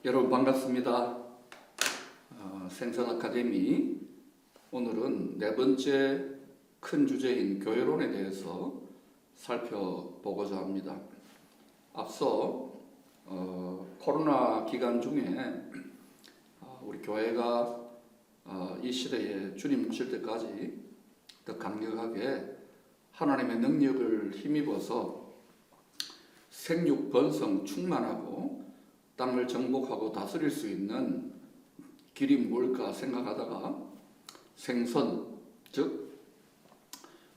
여러분 반갑습니다. 생선 아카데미 오늘은 네 번째 큰 주제인 교회론에 대해서 살펴보고자 합니다. 앞서 코로나 기간 중에 우리 교회가 이 시대에 주님 오실 때까지 더 강력하게 하나님의 능력을 힘입어서 생육 번성 충만하고 땅을 정복하고 다스릴 수 있는 길이 뭘까 생각하다가 생선, 즉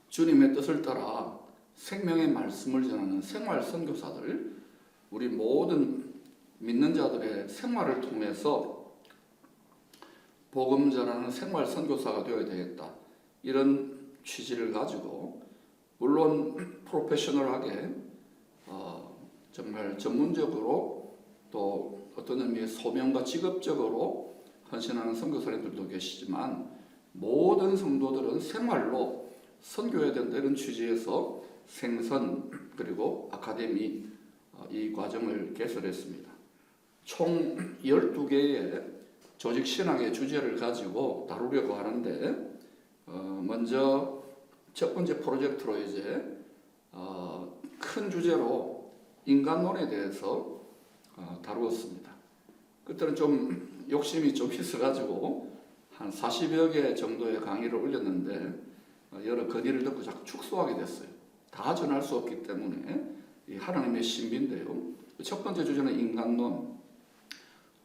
주님의 뜻을 따라 생명의 말씀을 전하는 생활 선교사들, 우리 모든 믿는 자들의 생활을 통해서 복음 전하는 생활 선교사가 되어야 되겠다, 이런 취지를 가지고 물론 프로페셔널하게 정말 전문적으로 또 어떤 의미의 소명과 직업적으로 헌신하는 선교사님들도 계시지만 모든 성도들은 생활로 선교해야 된다는 취지에서 생선 그리고 아카데미 이 과정을 개설했습니다. 총 12개의 조직 신학의 주제를 가지고 다루려고 하는데 먼저 첫 번째 프로젝트로 이제 큰 주제로 인간론에 대해서 다루었습니다. 그때는 좀 욕심이 좀 있어가지고 한 40여 개 정도의 강의를 올렸는데 여러 건의를 듣고 자꾸 축소하게 됐어요. 다 전할 수 없기 때문에 이 하나님의 신비인데요. 첫 번째 주제는 인간론,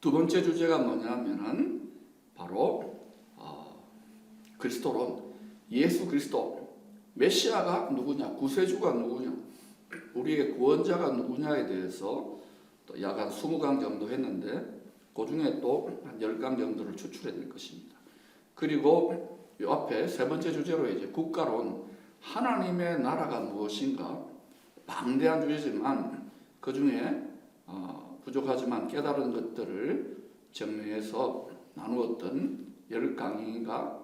두 번째 주제가 뭐냐면은 바로 그리스도론, 예수 그리스도, 메시아가 누구냐, 구세주가 누구냐, 우리의 구원자가 누구냐에 대해서 또 약 한 20강 정도 했는데 그 중에 또 한 10강 정도를 추출해낼 것입니다. 그리고 이 앞에 세 번째 주제로 이제 국가론, 하나님의 나라가 무엇인가, 방대한 주제지만 그 중에 부족하지만 깨달은 것들을 정리해서 나누었던 10강의가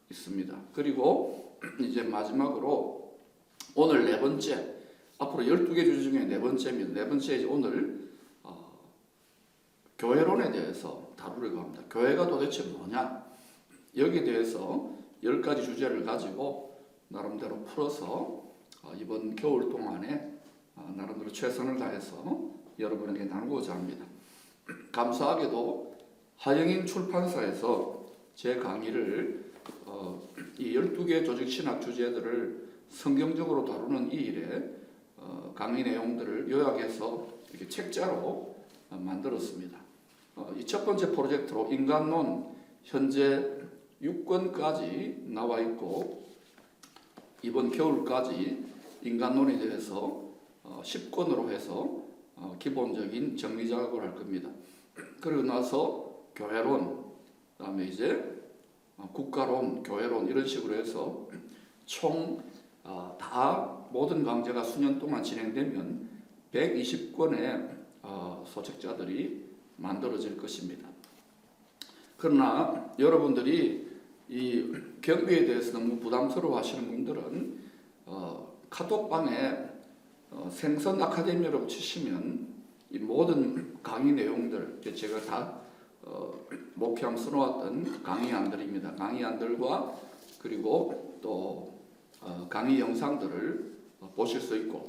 있습니다. 그리고 이제 마지막으로 오늘 네 번째, 앞으로 12개 주제 중에 네 번째입니다. 네 번째 이제 오늘 교회론에 대해서 다루려고 합니다. 교회가 도대체 뭐냐? 여기에 대해서 10가지 주제를 가지고 나름대로 풀어서 이번 겨울 동안에 나름대로 최선을 다해서 여러분에게 나누고자 합니다. 감사하게도 하영인 출판사에서 제 강의를 이 12개 조직 신학 주제들을 성경적으로 다루는 이 일에 강의 내용들을 요약해서 이렇게 책자로 만들었습니다. 이 첫 번째 프로젝트로 인간론 현재 6권까지 나와 있고 이번 겨울까지 인간론에 대해서 10권으로 해서 기본적인 정리 작업을 할 겁니다. 그리고 나서 교회론, 그다음에 이제 국가론, 교회론 이런 식으로 해서 총 다 모든 강좌가 수년 동안 진행되면 120권의 소책자들이 만들어질 것입니다. 그러나 여러분들이 이 경비에 대해서 너무 부담스러워 하시는 분들은 카톡방에 생선 아카데미라고 치시면 이 모든 강의 내용들, 제가 다 목회함 써놓았던 강의안들입니다. 강의안들과 그리고 또 강의 영상들을 보실 수 있고,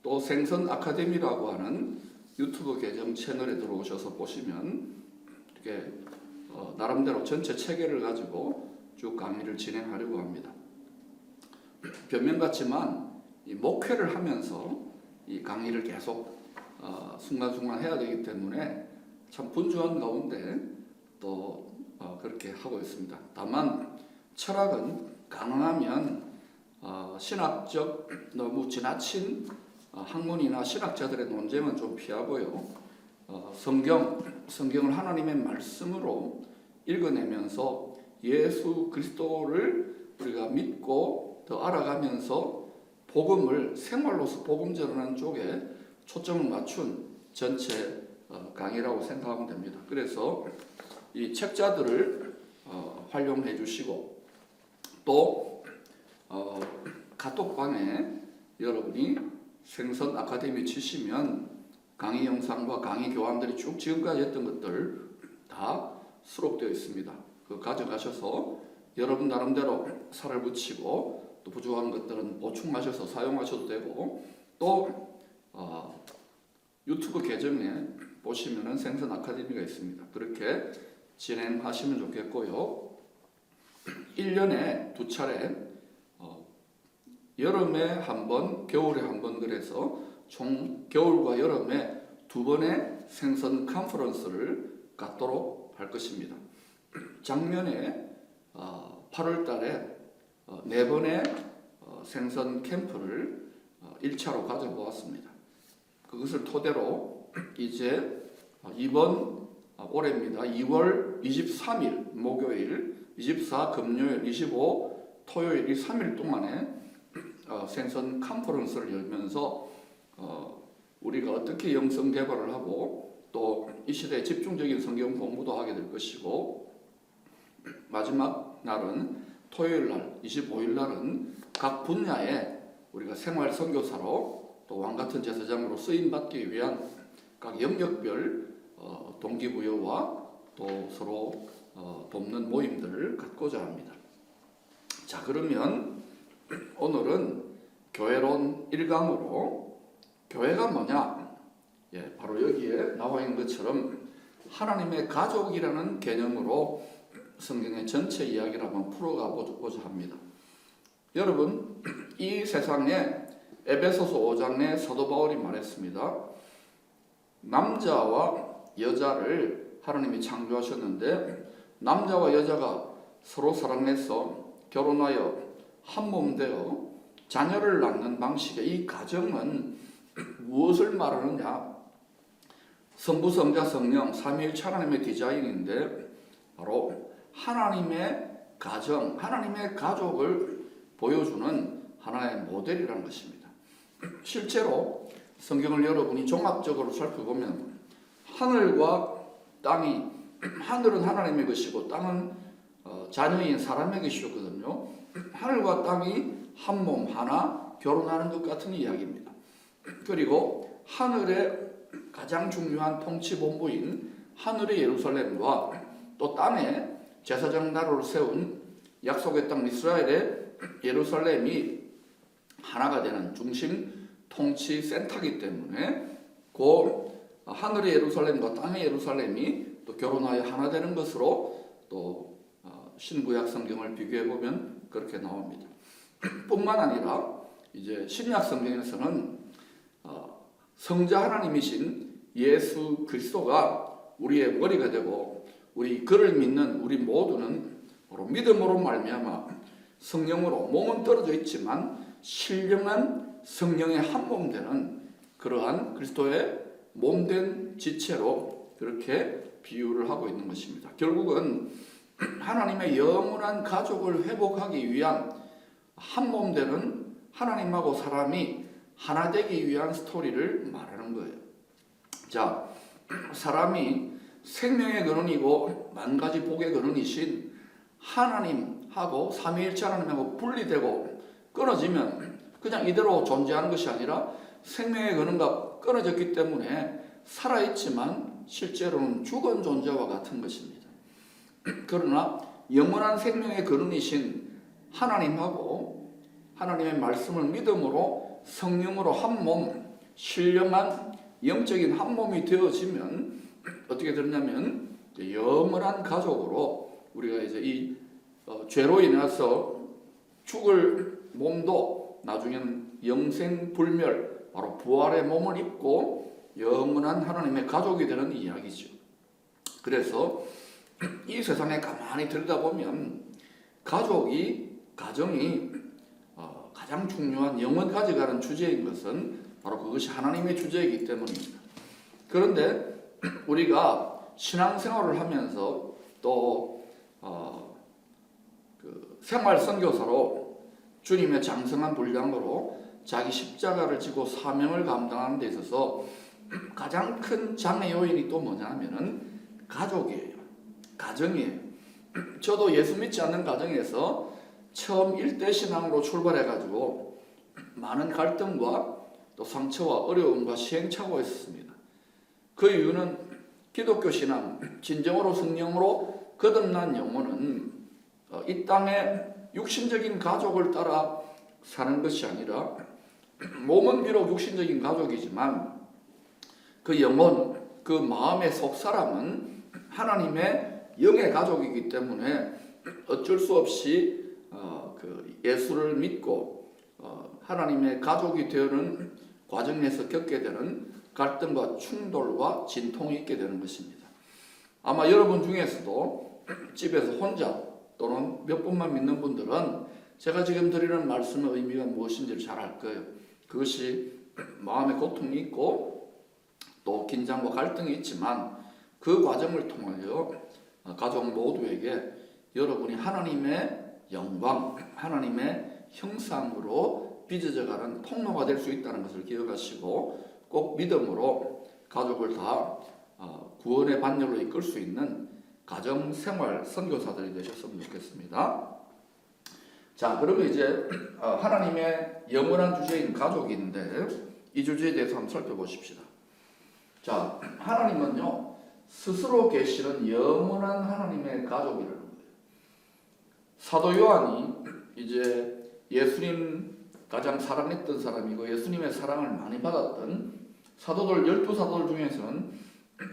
또 생선 아카데미라고 하는 유튜브 계정 채널에 들어오셔서 보시면 이렇게 나름대로 전체 체계를 가지고 쭉 강의를 진행하려고 합니다. 변명 같지만 이 목회를 하면서 이 강의를 계속 순간순간 해야 되기 때문에 참 분주한 가운데 또 그렇게 하고 있습니다. 다만 철학은 가능하면 신학적 너무 지나친 학문이나 신학자들의 논쟁은 좀 피하고요. 성경을 하나님의 말씀으로 읽어내면서 예수 그리스도를 우리가 믿고 더 알아가면서 복음을 생활로서 복음 전하는 쪽에 초점을 맞춘 전체 강의라고 생각하면 됩니다. 그래서 이 책자들을 활용해 주시고 또 카톡방에 여러분이 생선 아카데미 치시면 강의 영상과 강의 교환들이 쭉 지금까지 했던 것들 다 수록되어 있습니다. 그 가져가셔서 여러분 나름대로 살을 붙이고 또 부족한 것들은 보충하셔서 사용하셔도 되고 또 유튜브 계정에 보시면은 생선 아카데미가 있습니다. 그렇게 진행하시면 좋겠고요. 1년에 2차례 여름에 한 번, 겨울에 한 번 그래서 총 겨울과 여름에 2번의 생선 컨퍼런스를 갖도록 할 것입니다. 작년에 8월 달에 4번의 생선 캠프를 1차로 가져보았습니다. 그것을 토대로 이제 이번 올해입니다. 2월 23일 목요일, 24 금요일, 25 토요일 이 3일 동안에 생선 컨퍼런스를 열면서 우리가 어떻게 영성 개발을 하고 또 이 시대에 집중적인 성경 공부도 하게 될 것이고 마지막 날은 토요일 날 25일 날은 각 분야에 우리가 생활 선교사로 또 왕같은 제사장으로 쓰임 받기 위한 각 영역별 동기부여와 또 서로 돕는 모임들을 갖고자 합니다. 자, 그러면 오늘은 교회론 1강으로 교회가 뭐냐? 바로 여기에 나와 있는 것처럼 하나님의 가족이라는 개념으로 성경의 전체 이야기를 한번 풀어가 보자 합니다. 여러분, 이 세상에 에베소서 5장에 사도 바울이 말했습니다. 남자와 여자를 하나님이 창조하셨는데 남자와 여자가 서로 사랑해서 결혼하여 한 몸 되어 자녀를 낳는 방식의 이 가정은 무엇을 말하느냐? 성부, 성자, 성령, 삼위일체 하나님의 디자인인데 바로 하나님의 가정, 하나님의 가족을 보여주는 하나의 모델이라는 것입니다. 실제로 성경을 여러분이 종합적으로 살펴보면 하늘과 땅이, 하늘은 하나님의 것이고 땅은 자녀인 사람의 것이었거든요. 하늘과 땅이 한 몸 하나 결혼하는 것 같은 이야기입니다. 그리고 하늘의 가장 중요한 통치본부인 하늘의 예루살렘과 또 땅에 제사장 나라를 세운 약속의 땅 이스라엘의 예루살렘이 하나가 되는 중심 통치 센터이기 때문에 그 하늘의 예루살렘과 땅의 예루살렘이 또 결혼하여 하나 되는 것으로 또 신구약 성경을 비교해 보면 그렇게 나옵니다. 뿐만 아니라 이제 신약 성경에서는 성자 하나님이신 예수 그리스도가 우리의 머리가 되고 우리 그를 믿는 우리 모두는 바로 믿음으로 말미암아 성령으로 몸은 떨어져 있지만 신령한 성령의 한 몸 되는 그러한 그리스도의 몸된 지체로 그렇게 비유를 하고 있는 것입니다. 결국은 하나님의 영원한 가족을 회복하기 위한 한 몸 되는 하나님하고 사람이 하나 되기 위한 스토리를 말하는 거예요. 자, 사람이 생명의 근원이고 만가지 복의 근원이신 하나님하고 삼위일체 하나님하고 분리되고 끊어지면 그냥 이대로 존재하는 것이 아니라 생명의 근원과 끊어졌기 때문에 살아있지만 실제로는 죽은 존재와 같은 것입니다. 그러나 영원한 생명의 근원이신 하나님하고 하나님의 말씀을 믿음으로 성령으로 한 몸, 신령한 영적인 한 몸이 되어지면 어떻게 되냐면 영원한 가족으로 우리가 이제 이 죄로 인해서 죽을 몸도 나중에는 영생불멸, 바로 부활의 몸을 입고 영원한 하나님의 가족이 되는 이야기죠. 그래서 이 세상에 가만히 들여다보면 가정이 가장 중요한 영원 가져가는 주제인 것은 바로 그것이 하나님의 주제이기 때문입니다. 그런데 우리가 신앙생활을 하면서 또 생활 선교사로 주님의 장성한 분량으로 자기 십자가를 지고 사명을 감당하는 데 있어서 가장 큰 장애 요인이 또 뭐냐면은 가족이에요. 가정이에요. 저도 예수 믿지 않는 가정에서 처음 일대 신앙으로 출발해가지고 많은 갈등과 또 상처와 어려움과 시행착오가 있었습니다. 그 이유는 기독교 신앙, 진정으로 성령으로 거듭난 영혼은 이 땅에 육신적인 가족을 따라 사는 것이 아니라 몸은 비록 육신적인 가족이지만 그 영혼, 그 마음의 속사람은 하나님의 영의 가족이기 때문에 어쩔 수 없이 그 예수를 믿고 하나님의 가족이 되는 과정에서 겪게 되는 갈등과 충돌과 진통이 있게 되는 것입니다. 아마 여러분 중에서도 집에서 혼자 또는 몇 분만 믿는 분들은 제가 지금 드리는 말씀의 의미가 무엇인지를 잘 알 거예요. 그것이 마음의 고통이 있고 또 긴장과 갈등이 있지만 그 과정을 통하여 가족 모두에게 여러분이 하나님의 영광, 하나님의 형상으로 빚어져가는 통로가 될 수 있다는 것을 기억하시고 꼭 믿음으로 가족을 다 구원의 반열로 이끌 수 있는 가정생활 선교사들이 되셨으면 좋겠습니다. 자, 그러면 이제 하나님의 영원한 주제인 가족인데 이 주제에 대해서 한번 살펴보십시다. 자, 하나님은요 스스로 계시는 영원한 하나님의 가족이라는 거예요. 사도 요한이 이제 예수님 가장 사랑했던 사람이고 예수님의 사랑을 많이 받았던 사도들 12사도들 중에서는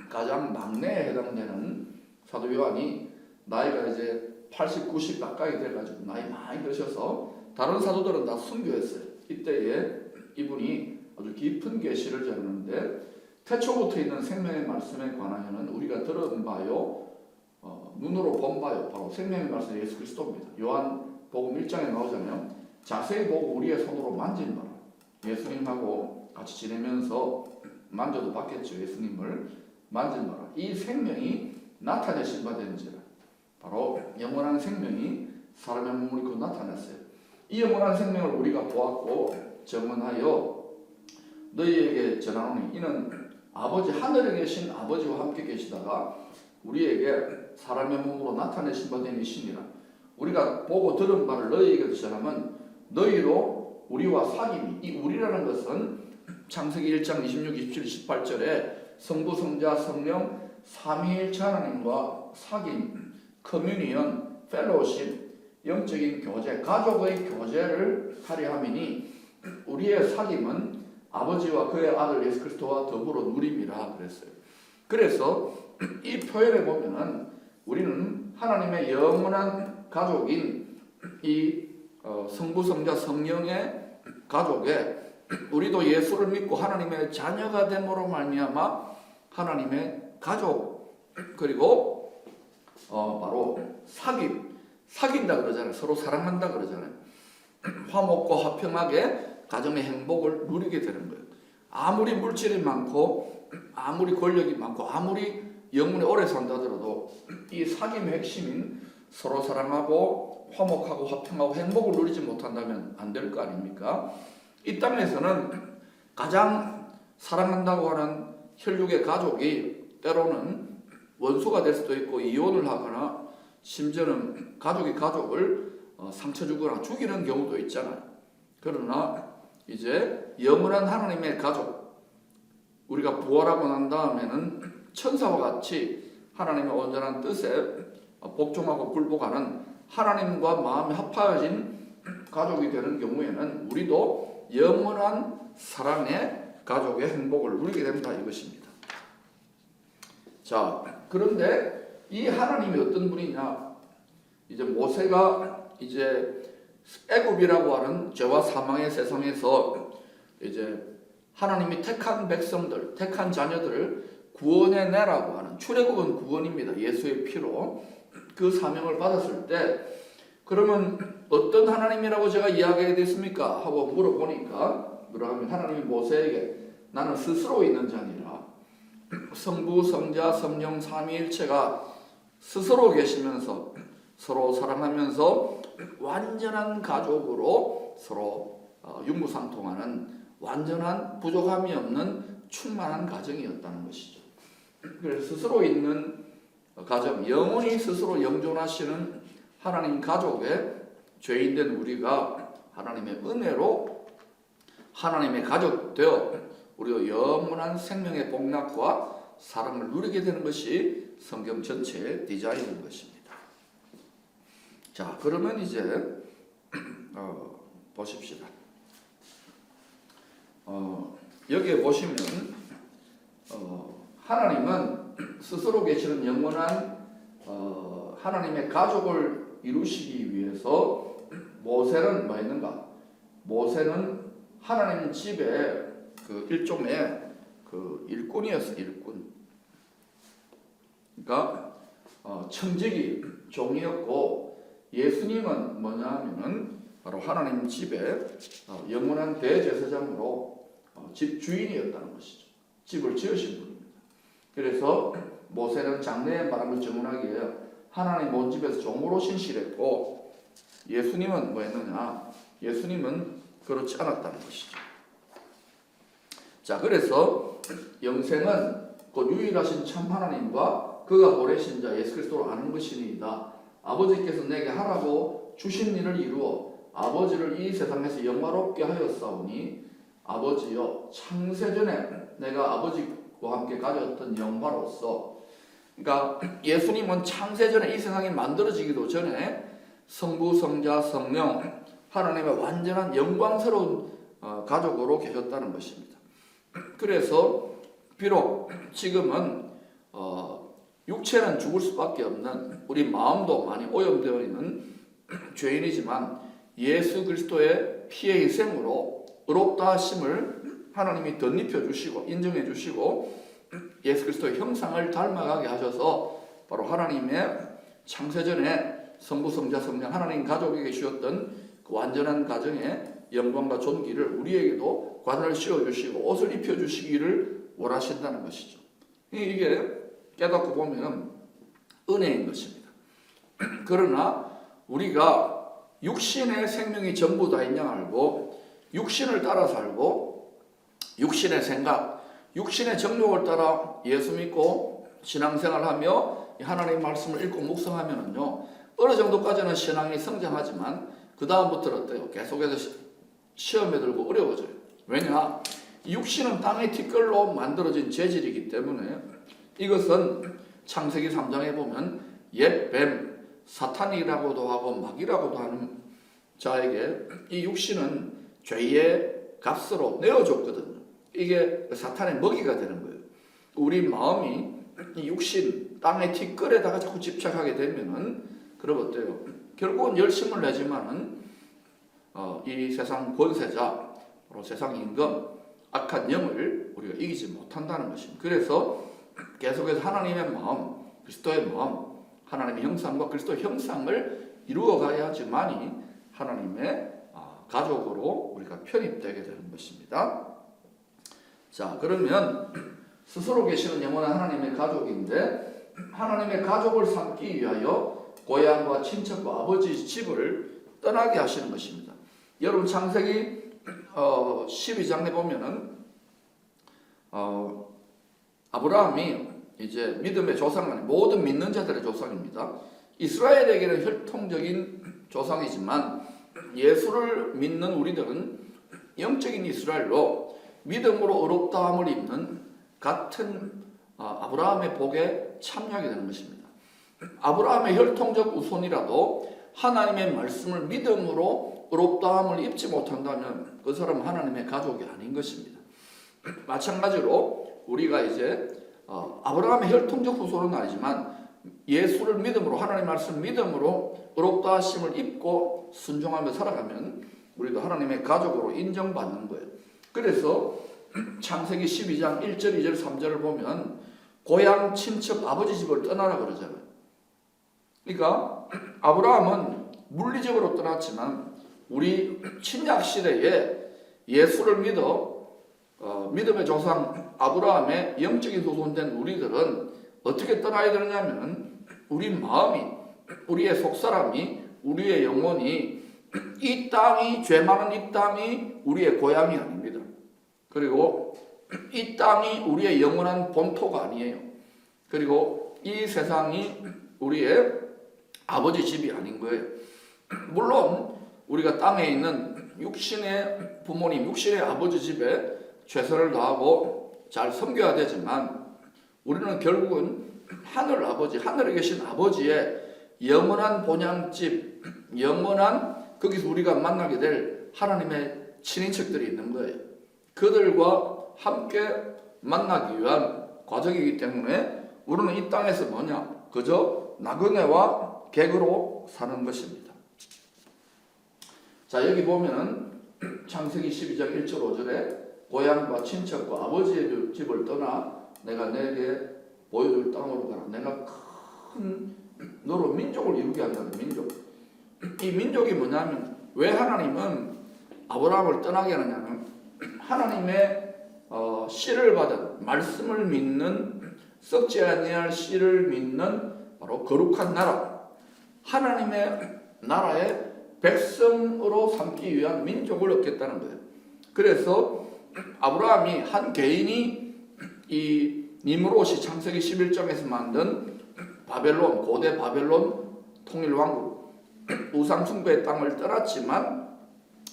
가장 막내에 해당되는 사도 요한이 나이가 이제 80, 90 가까이 돼가지고 나이 많이 드셔서 다른 사도들은 다 순교했어요. 이때에 이분이 아주 깊은 계시를 전하는데 태초부터 있는 생명의 말씀에 관하여는 우리가 들은 바요 눈으로 본 바요 바로 생명의 말씀 예수 그리스도입니다. 요한복음 1장에 나오잖아요. 자세히 보고 우리의 손으로 만진 바라. 예수님하고 같이 지내면서 만져도 봤겠죠. 예수님을 만진 바라. 이 생명이 나타내신 바 되는지라. 바로 영원한 생명이 사람의 몸을 입고 나타났어요. 이 영원한 생명을 우리가 보았고 증언하여 너희에게 전하노니 이는 아버지 하늘에 계신 아버지와 함께 계시다가 우리에게 사람의 몸으로 나타내신 바 된 이시니라. 우리가 보고 들은 바를 너희에게 전하면 너희로 우리와 사귐이, 이 우리라는 것은 창세기 1장 26, 27, 18절에 성부, 성자, 성령 삼위일체 하나님과 사귐, 커뮤니언, 펠로우십, 영적인 교제, 가족의 교제를 하려 함이니 우리의 사귐은 아버지와 그의 아들 예수 그리스도와 더불어 누림이라 그랬어요. 그래서 이 표현에 보면은 우리는 하나님의 영원한 가족인 이 성부, 성자, 성령의 가족에 우리도 예수를 믿고 하나님의 자녀가 됨으로 말미암아 하나님의 가족 그리고 바로 사귄다 그러잖아요. 서로 사랑한다 그러잖아요. 화목고 화평하게 가정의 행복을 누리게 되는 거예요. 아무리 물질이 많고 아무리 권력이 많고 아무리 영혼이 오래 산다 하더라도 이 사귐의 핵심인 서로 사랑하고 화목하고 화평하고 행복을 누리지 못한다면 안 될 거 아닙니까? 이 땅에서는 가장 사랑한다고 하는 혈육의 가족이 때로는 원수가 될 수도 있고 이혼을 하거나 심지어는 가족이 가족을 상처 주거나 죽이는 경우도 있잖아요. 그러나 이제 영원한 하나님의 가족, 우리가 부활하고 난 다음에는 천사와 같이 하나님의 온전한 뜻에 복종하고 굴복하는 하나님과 마음이 합하여진 가족이 되는 경우에는 우리도 영원한 사랑의 가족의 행복을 누리게 된다 이것입니다. 자, 그런데 이 하나님이 어떤 분이냐? 이제 모세가 이제 애굽이라고 하는 죄와 사망의 세상에서 이제 하나님이 택한 백성들, 택한 자녀들을 구원해 내라고 하는 출애굽은 구원입니다. 예수의 피로 그 사명을 받았을 때 그러면 어떤 하나님이라고 제가 이야기해야 됐습니까? 하고 물어보니까 뭐라 하면 하나님이 모세에게 나는 스스로 있는 자니라. 성부, 성자, 성령 삼위일체가 스스로 계시면서 서로 사랑하면서 완전한 가족으로 서로 융무상통하는 완전한 부족함이 없는 충만한 가정이었다는 것이죠. 그래서 스스로 있는 가정, 영원히 스스로 영존하시는 하나님 가족의 죄인된 우리가 하나님의 은혜로 하나님의 가족 되어 우리가 영원한 생명의 복락과 사랑을 누리게 되는 것이 성경 전체의 디자인인 것입니다. 자, 그러면 이제 보십시다. 여기에 보시면 하나님은 스스로 계시는 영원한 하나님의 가족을 이루시기 위해서 모세는 뭐 했는가? 모세는 하나님 집에 그 일종의 그 일꾼이었어, 일꾼. 그러니까 청지기 종이었고, 예수님은 뭐냐 하면은 바로 하나님 집에 영원한 대제사장으로 집 주인이었다는 것이죠. 집을 지으신 분입니다. 그래서 모세는 장래의 바람을 증언하기에 하나님 온 집에서 종으로 신실했고, 예수님은 뭐 했느냐? 예수님은 그렇지 않았다는 것이죠. 자, 그래서 영생은 그 유일하신 참 하나님과 그가 보내신 자 예수 그리스도로 아는 것이니이다. 아버지께서 내게 하라고 주신 일을 이루어 아버지를 이 세상에서 영화롭게 하였사오니 아버지여 창세전에 내가 아버지와 함께 가졌던 영화로서, 그러니까 예수님은 창세전에 이 세상이 만들어지기도 전에 성부, 성자, 성령 하나님의 완전한 영광스러운 가족으로 계셨다는 것입니다. 그래서 비록 지금은 육체는 죽을 수밖에 없는, 우리 마음도 많이 오염되어 있는 죄인이지만 예수 그리스도의 피의 희생으로 의롭다 하심을 하나님이 덧입혀 주시고 인정해 주시고 예수 그리스도의 형상을 닮아가게 하셔서 바로 하나님의 창세전에 성부, 성자, 성령 하나님 가족에게 주셨던 그 완전한 가정의 영광과 존귀를 우리에게도 관을 씌워주시고 옷을 입혀주시기를 원하신다는 것이죠. 이게 깨닫고 보면 은혜인 것입니다. 그러나 우리가 육신의 생명이 전부 다인 양 알고 육신을 따라 살고 육신의 생각, 육신의 정욕을 따라 예수 믿고 신앙생활하며 하나님의 말씀을 읽고 묵상하면은요, 어느 정도까지는 신앙이 성장하지만 그 다음부터는 어때요? 계속해서 시험에 들고 어려워져요. 왜냐? 육신은 땅의 티끌로 만들어진 재질이기 때문에 이것은 창세기 3장에 보면 옛 뱀, 사탄이라고도 하고 마귀라고도 하는 자에게 이 육신은 죄의 값으로 내어줬거든요. 이게 사탄의 먹이가 되는 거예요. 우리 마음이 이 육신, 땅의 티끌에다가 자꾸 집착하게 되면은 그럼 어때요? 결국은 열심을 내지만은 이 세상 권세자, 바로 세상 임금, 악한 영을 우리가 이기지 못한다는 것입니다. 그래서 계속해서 하나님의 마음, 그리스도의 마음, 하나님의 형상과 그리스도의 형상을 이루어가야지만이 하나님의 가족으로 우리가 편입되게 되는 것입니다. 자, 그러면 스스로 계시는 영원한 하나님의 가족인데 하나님의 가족을 삼기 위하여 고향과 친척과 아버지 집을 떠나게 하시는 것입니다. 여러분 창세기 12장에 보면은 아브라함이 이제 믿음의 조상, 모든 믿는 자들의 조상입니다. 이스라엘에게는 혈통적인 조상이지만 예수를 믿는 우리들은 영적인 이스라엘로 믿음으로 의롭다함을 입는 같은 아브라함의 복에 참여하게 되는 것입니다. 아브라함의 혈통적 우손이라도 하나님의 말씀을 믿음으로 의롭다함을 입지 못한다면 그 사람은 하나님의 가족이 아닌 것입니다. 마찬가지로 우리가 이제 아브라함의 혈통적 후손은 아니지만 예수를 믿음으로, 하나님의 말씀을 믿음으로 의롭다 하심을 입고 순종하며 살아가면 우리도 하나님의 가족으로 인정받는 거예요. 그래서 창세기 12장 1절, 2절, 3절을 보면 고향, 친척, 아버지 집을 떠나라 그러잖아요. 그러니까 아브라함은 물리적으로 떠났지만 우리 신약 시대에 예수를 믿어 믿음의 조상 아브라함의 영적인 후손된 우리들은 어떻게 떠나야 되느냐면 우리 마음이, 우리의 속사람이, 우리의 영혼이 이 땅이, 죄 많은 이 땅이 우리의 고향이 아닙니다. 그리고 이 땅이 우리의 영원한 본토가 아니에요. 그리고 이 세상이 우리의 아버지 집이 아닌 거예요. 물론 우리가 땅에 있는 육신의 부모님, 육신의 아버지 집에 최선을 다하고 잘 섬겨야 되지만 우리는 결국은 하늘 아버지, 하늘에 계신 아버지의 영원한 본향집, 영원한 거기서 우리가 만나게 될 하나님의 친인척들이 있는 거예요. 그들과 함께 만나기 위한 과정이기 때문에 우리는 이 땅에서 뭐냐? 그저 나그네와 객으로 사는 것입니다. 자, 여기 보면은 창세기 12장 1절 5절에 고향과 친척과 아버지의 집을 떠나 내가 내게 보여줄 땅으로 가라. 내가 큰 너로 민족을 이루게 한다는 민족. 이 민족이 뭐냐면 왜 하나님은 아브라함을 떠나게 하느냐면 하나님의 씨를 받은 말씀을 믿는 썩지 아니할 씨를 믿는 바로 거룩한 나라, 하나님의 나라의 백성으로 삼기 위한 민족을 얻겠다는 거예요. 그래서 아브라함이 한 개인이 이 니므롯이 창세기 11장에서 만든 바벨론, 고대 바벨론 통일왕국 우상 숭배의 땅을 떠났지만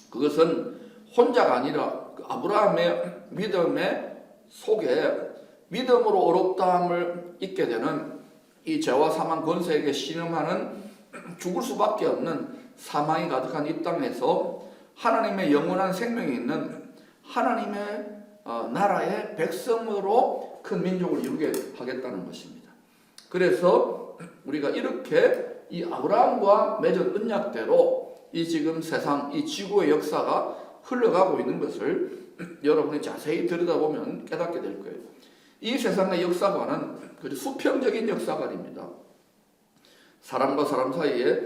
그것은 혼자가 아니라 아브라함의 믿음의 속에 믿음으로 어렵다함을 잊게 되는 이 죄와 사망 권세에게 신음하는 죽을 수밖에 없는 사망이 가득한 이 땅에서 하나님의 영원한 생명이 있는 하나님의 나라의 백성으로 큰 민족을 이루게 하겠다는 것입니다. 그래서 우리가 이렇게 이 아브라함과 맺은 언약대로 이 지금 세상, 이 지구의 역사가 흘러가고 있는 것을 여러분이 자세히 들여다보면 깨닫게 될 거예요. 이 세상의 역사관은 수평적인 역사관입니다. 사람과 사람 사이에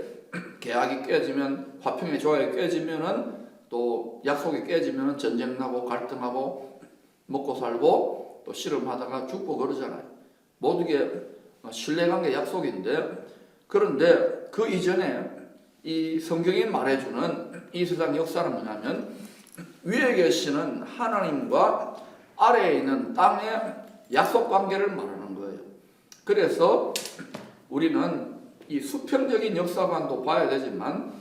계약이 깨지면, 화평의 조약이 깨지면은 또 약속이 깨지면은 전쟁 나고 갈등하고 먹고 살고 또 씨름하다가 죽고 그러잖아요. 모든 게 신뢰관계 약속인데, 그런데 그 이전에 이 성경이 말해주는 이 세상 역사는 뭐냐면 위에 계시는 하나님과 아래에 있는 땅의 약속관계를 말하는 거예요. 그래서 우리는 이 수평적인 역사관도 봐야 되지만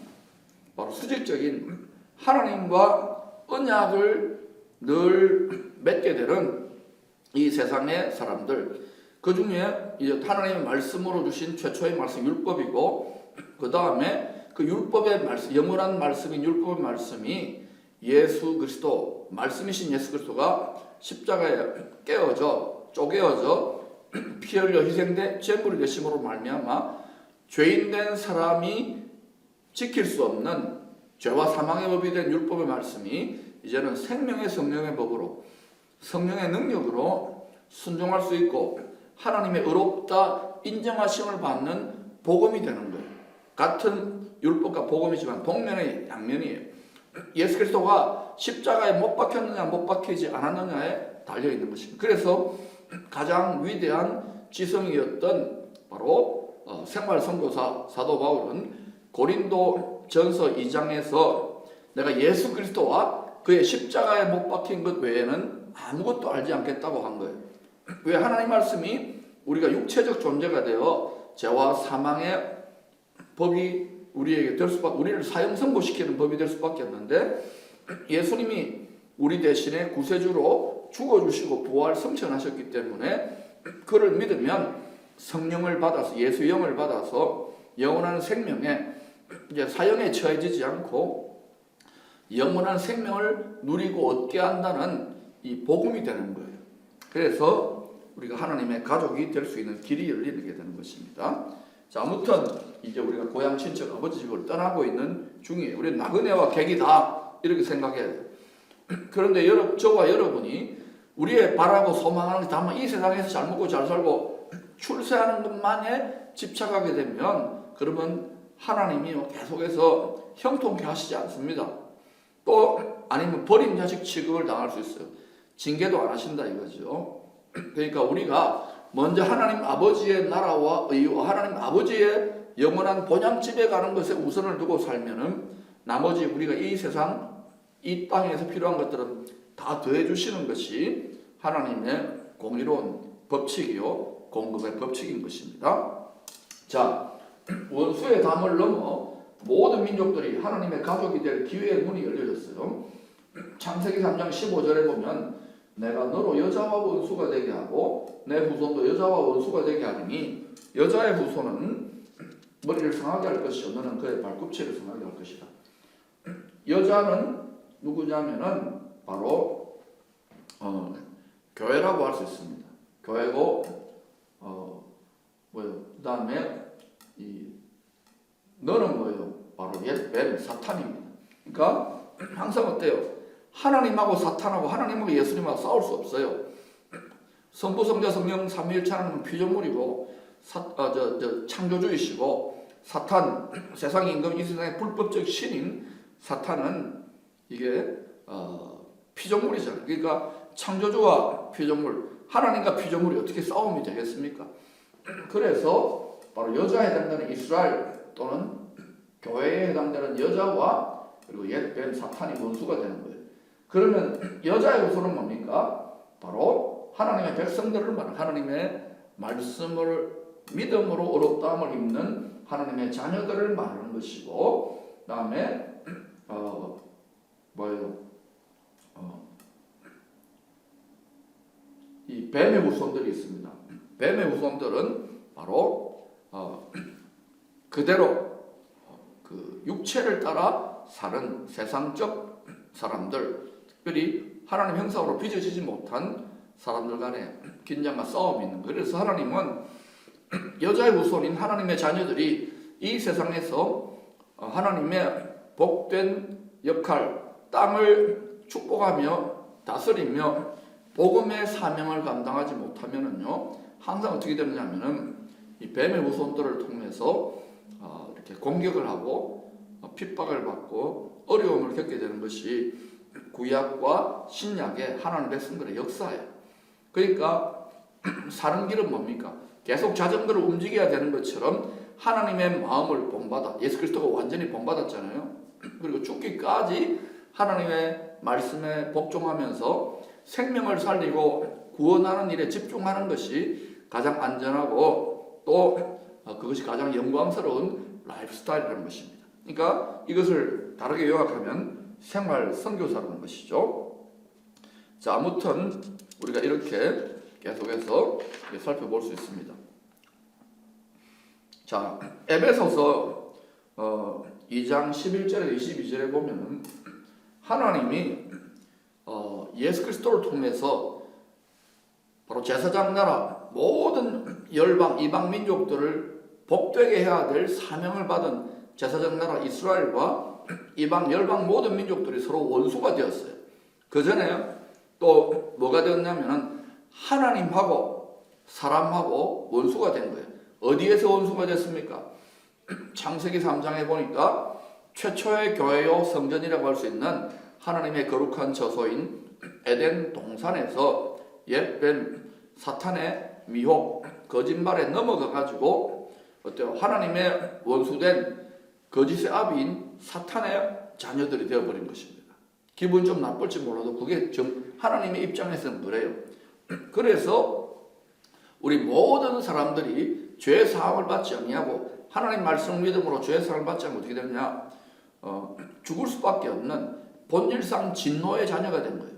바로 수직적인 하나님과 언약을 늘 맺게 되는 이 세상의 사람들, 그 중에 이제 하나님의 말씀으로 주신 최초의 말씀 율법이고, 그 다음에 그 율법의 말씀, 영원한 말씀인 율법의 말씀이 예수 그리스도, 말씀이신 예수 그리스도가 십자가에 깨어져 쪼개어져 피 흘려 희생돼 제물이 되심으로 말미암아 죄인된 사람이 지킬 수 없는 죄와 사망의 법이 된 율법의 말씀이 이제는 생명의 성령의 법으로, 성령의 능력으로 순종할 수 있고 하나님의 의롭다 인정하심을 받는 복음이 되는 거예요. 같은 율법과 복음이지만 동면의 양면이에요. 예수 그리스도가 십자가에 못 박혔느냐 못 박히지 않았느냐에 달려있는 것입니다. 그래서 가장 위대한 지성이었던 바로 생활선교사 사도 바울은 고린도 전서 2장에서 내가 예수 그리스도와 그의 십자가에 못 박힌 것 외에는 아무것도 알지 않겠다고 한 거예요. 왜? 하나님 말씀이 우리가 육체적 존재가 되어 죄와 사망의 법이 우리에게 될 수밖에, 우리를 사형 선고시키는 법이 될 수밖에 없는데 예수님이 우리 대신에 구세주로 죽어주시고 부활 성천하셨기 때문에 그를 믿으면 성령을 받아서, 예수의 영을 받아서 영원한 생명에 이제 사형에 처해지지 않고 영원한 생명을 누리고 얻게 한다는 이 복음이 되는 거예요. 그래서 우리가 하나님의 가족이 될 수 있는 길이 열리게 되는 것입니다. 자, 아무튼 이제 우리가 고향 친척 아버지 집을 떠나고 있는 중이에요. 우리는 나그네와 객이다 이렇게 생각해야 돼요. 그런데 저와 여러분이 우리의 바라고 소망하는 것이 다만 이 세상에서 잘 먹고 잘 살고 출세하는 것만에 집착하게 되면 그러면 하나님이 계속해서 형통케 하시지 않습니다. 또 아니면 버린 자식 취급을 당할 수 있어요. 징계도 안 하신다 이거죠. 그러니까 우리가 먼저 하나님 아버지의 나라와 의와 하나님 아버지의 영원한 본향집에 가는 것에 우선을 두고 살면은 나머지 우리가 이 세상 이 땅에서 필요한 것들은 다 더해 주시는 것이 하나님의 공의로운 법칙이요 공급의 법칙인 것입니다. 자, 원수의 담을 넘어 모든 민족들이 하나님의 가족이 될 기회의 문이 열려졌어요. 창세기 3장 15절에 보면 내가 너로 여자와 원수가 되게 하고 내 후손도 여자와 원수가 되게 하리니 여자의 후손은 머리를 상하게 할 것이요 너는 그의 발꿈치를 상하게 할 것이다. 여자는 누구냐면은 바로 교회라고 할 수 있습니다. 교회고 그다음에 너는 뭐예요? 바로 옛 사탄입니다. 그러니까 항상 어때요? 하나님하고 사탄하고 하나님하고 예수님하고 싸울 수 없어요. 성부 성자 성령 삼위일체 하나님은 피조물이고 창조주이시고 사탄 세상의 임금 이 세상의 불법적 신인 사탄은 이게 피조물이잖아요. 그러니까 창조주와 피조물 하나님과 피조물이 어떻게 싸움이 되겠습니까? 그래서 바로 여자에 해당되는 이스라엘 또는 교회에 해당되는 여자와 그리고 옛 사탄이 원수가 되는 거예요. 그러면 여자의 후손은 뭡니까? 바로 하나님의 백성들을 말하는 하나님의 말씀을 믿음으로 어렵다함을 입는 하나님의 자녀들을 말하는 것이고 그다음에 이 뱀의 후손들이 있습니다. 뱀의 후손들은 바로 그대로 그 육체를 따라 사는 세상적 사람들, 특별히 하나님 형상으로 빚어지지 못한 사람들 간에 긴장과 싸움이 있는 거예요. 그래서 하나님은 여자의 후손인 하나님의 자녀들이 이 세상에서 하나님의 복된 역할, 땅을 축복하며 다스리며 복음의 사명을 감당하지 못하면은요, 항상 어떻게 되느냐면은 이 뱀의 후손들을 통해서 이렇게 공격을 하고 핍박을 받고 어려움을 겪게 되는 것이 구약과 신약의 하나님 백성들의 역사예요. 그러니까 사는 길은 뭡니까? 계속 자전거를 움직여야 되는 것처럼 하나님의 마음을 본받아 예수 그리스도가 완전히 본받았잖아요. 그리고 죽기까지 하나님의 말씀에 복종하면서 생명을 살리고 구원하는 일에 집중하는 것이 가장 안전하고 또 그것이 가장 영광스러운 라이프 스타일이라는 것입니다. 그러니까 이것을 다르게 요약하면 생활 선교사라는 것이죠. 자, 아무튼 우리가 이렇게 계속해서 살펴볼 수 있습니다. 자, 에베소서 2장 11절에 22절에 보면은 하나님이 예수 그리스도를 통해서 바로 제사장 나라 모든 열방 이방 민족들을 복되게 해야 될 사명을 받은 제사장 나라 이스라엘과 이방 열방 모든 민족들이 서로 원수가 되었어요. 그 전에 또 뭐가 되었냐면은 하나님하고 사람하고 원수가 된 거예요. 어디에서 원수가 됐습니까? 창세기 3장에 보니까 최초의 교회요 성전이라고 할 수 있는 하나님의 거룩한 처소인 에덴 동산에서 옛뱀 사탄의 미혹 거짓말에 넘어가 가지고 어때요? 하나님의 원수된 거짓의 아비인 사탄의 자녀들이 되어버린 것입니다. 기분 좀 나쁠지 몰라도 그게 하나님의 입장에서는 그래요. 그래서 우리 모든 사람들이 죄 사함을 받지 아니하고 하나님 말씀 믿음으로 죄 사함을 받지 않고 어떻게 되느냐? 죽을 수밖에 없는 본질상 진노의 자녀가 된 거예요.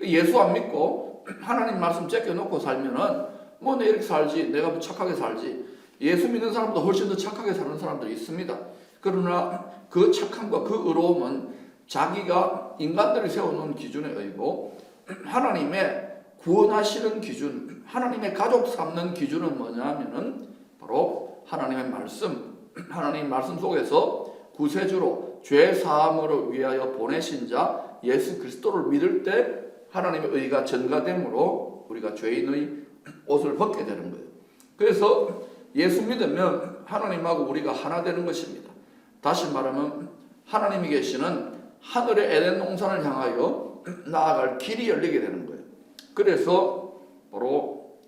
예수 안 믿고 하나님 말씀 제껴놓고 살면은 뭐 내 이렇게 살지, 내가 착하게 살지. 예수 믿는 사람보다 훨씬 더 착하게 사는 사람들이 있습니다. 그러나 그 착함과 그 의로움은 자기가 인간들이 세워놓은 기준에 의고 하나님의 구원하시는 기준, 하나님의 가족 삼는 기준은 뭐냐면은 바로 하나님의 말씀, 하나님 말씀 속에서 구세주로 죄 사함으로 위하여 보내신 자 예수 그리스도를 믿을 때 하나님의 의가 전가됨으로 우리가 죄인의 옷을 벗게 되는 거예요. 그래서 예수 믿으면 하나님하고 우리가 하나 되는 것입니다. 다시 말하면 하나님이 계시는 하늘의 에덴 동산을 향하여 나아갈 길이 열리게 되는 거예요. 그래서 바로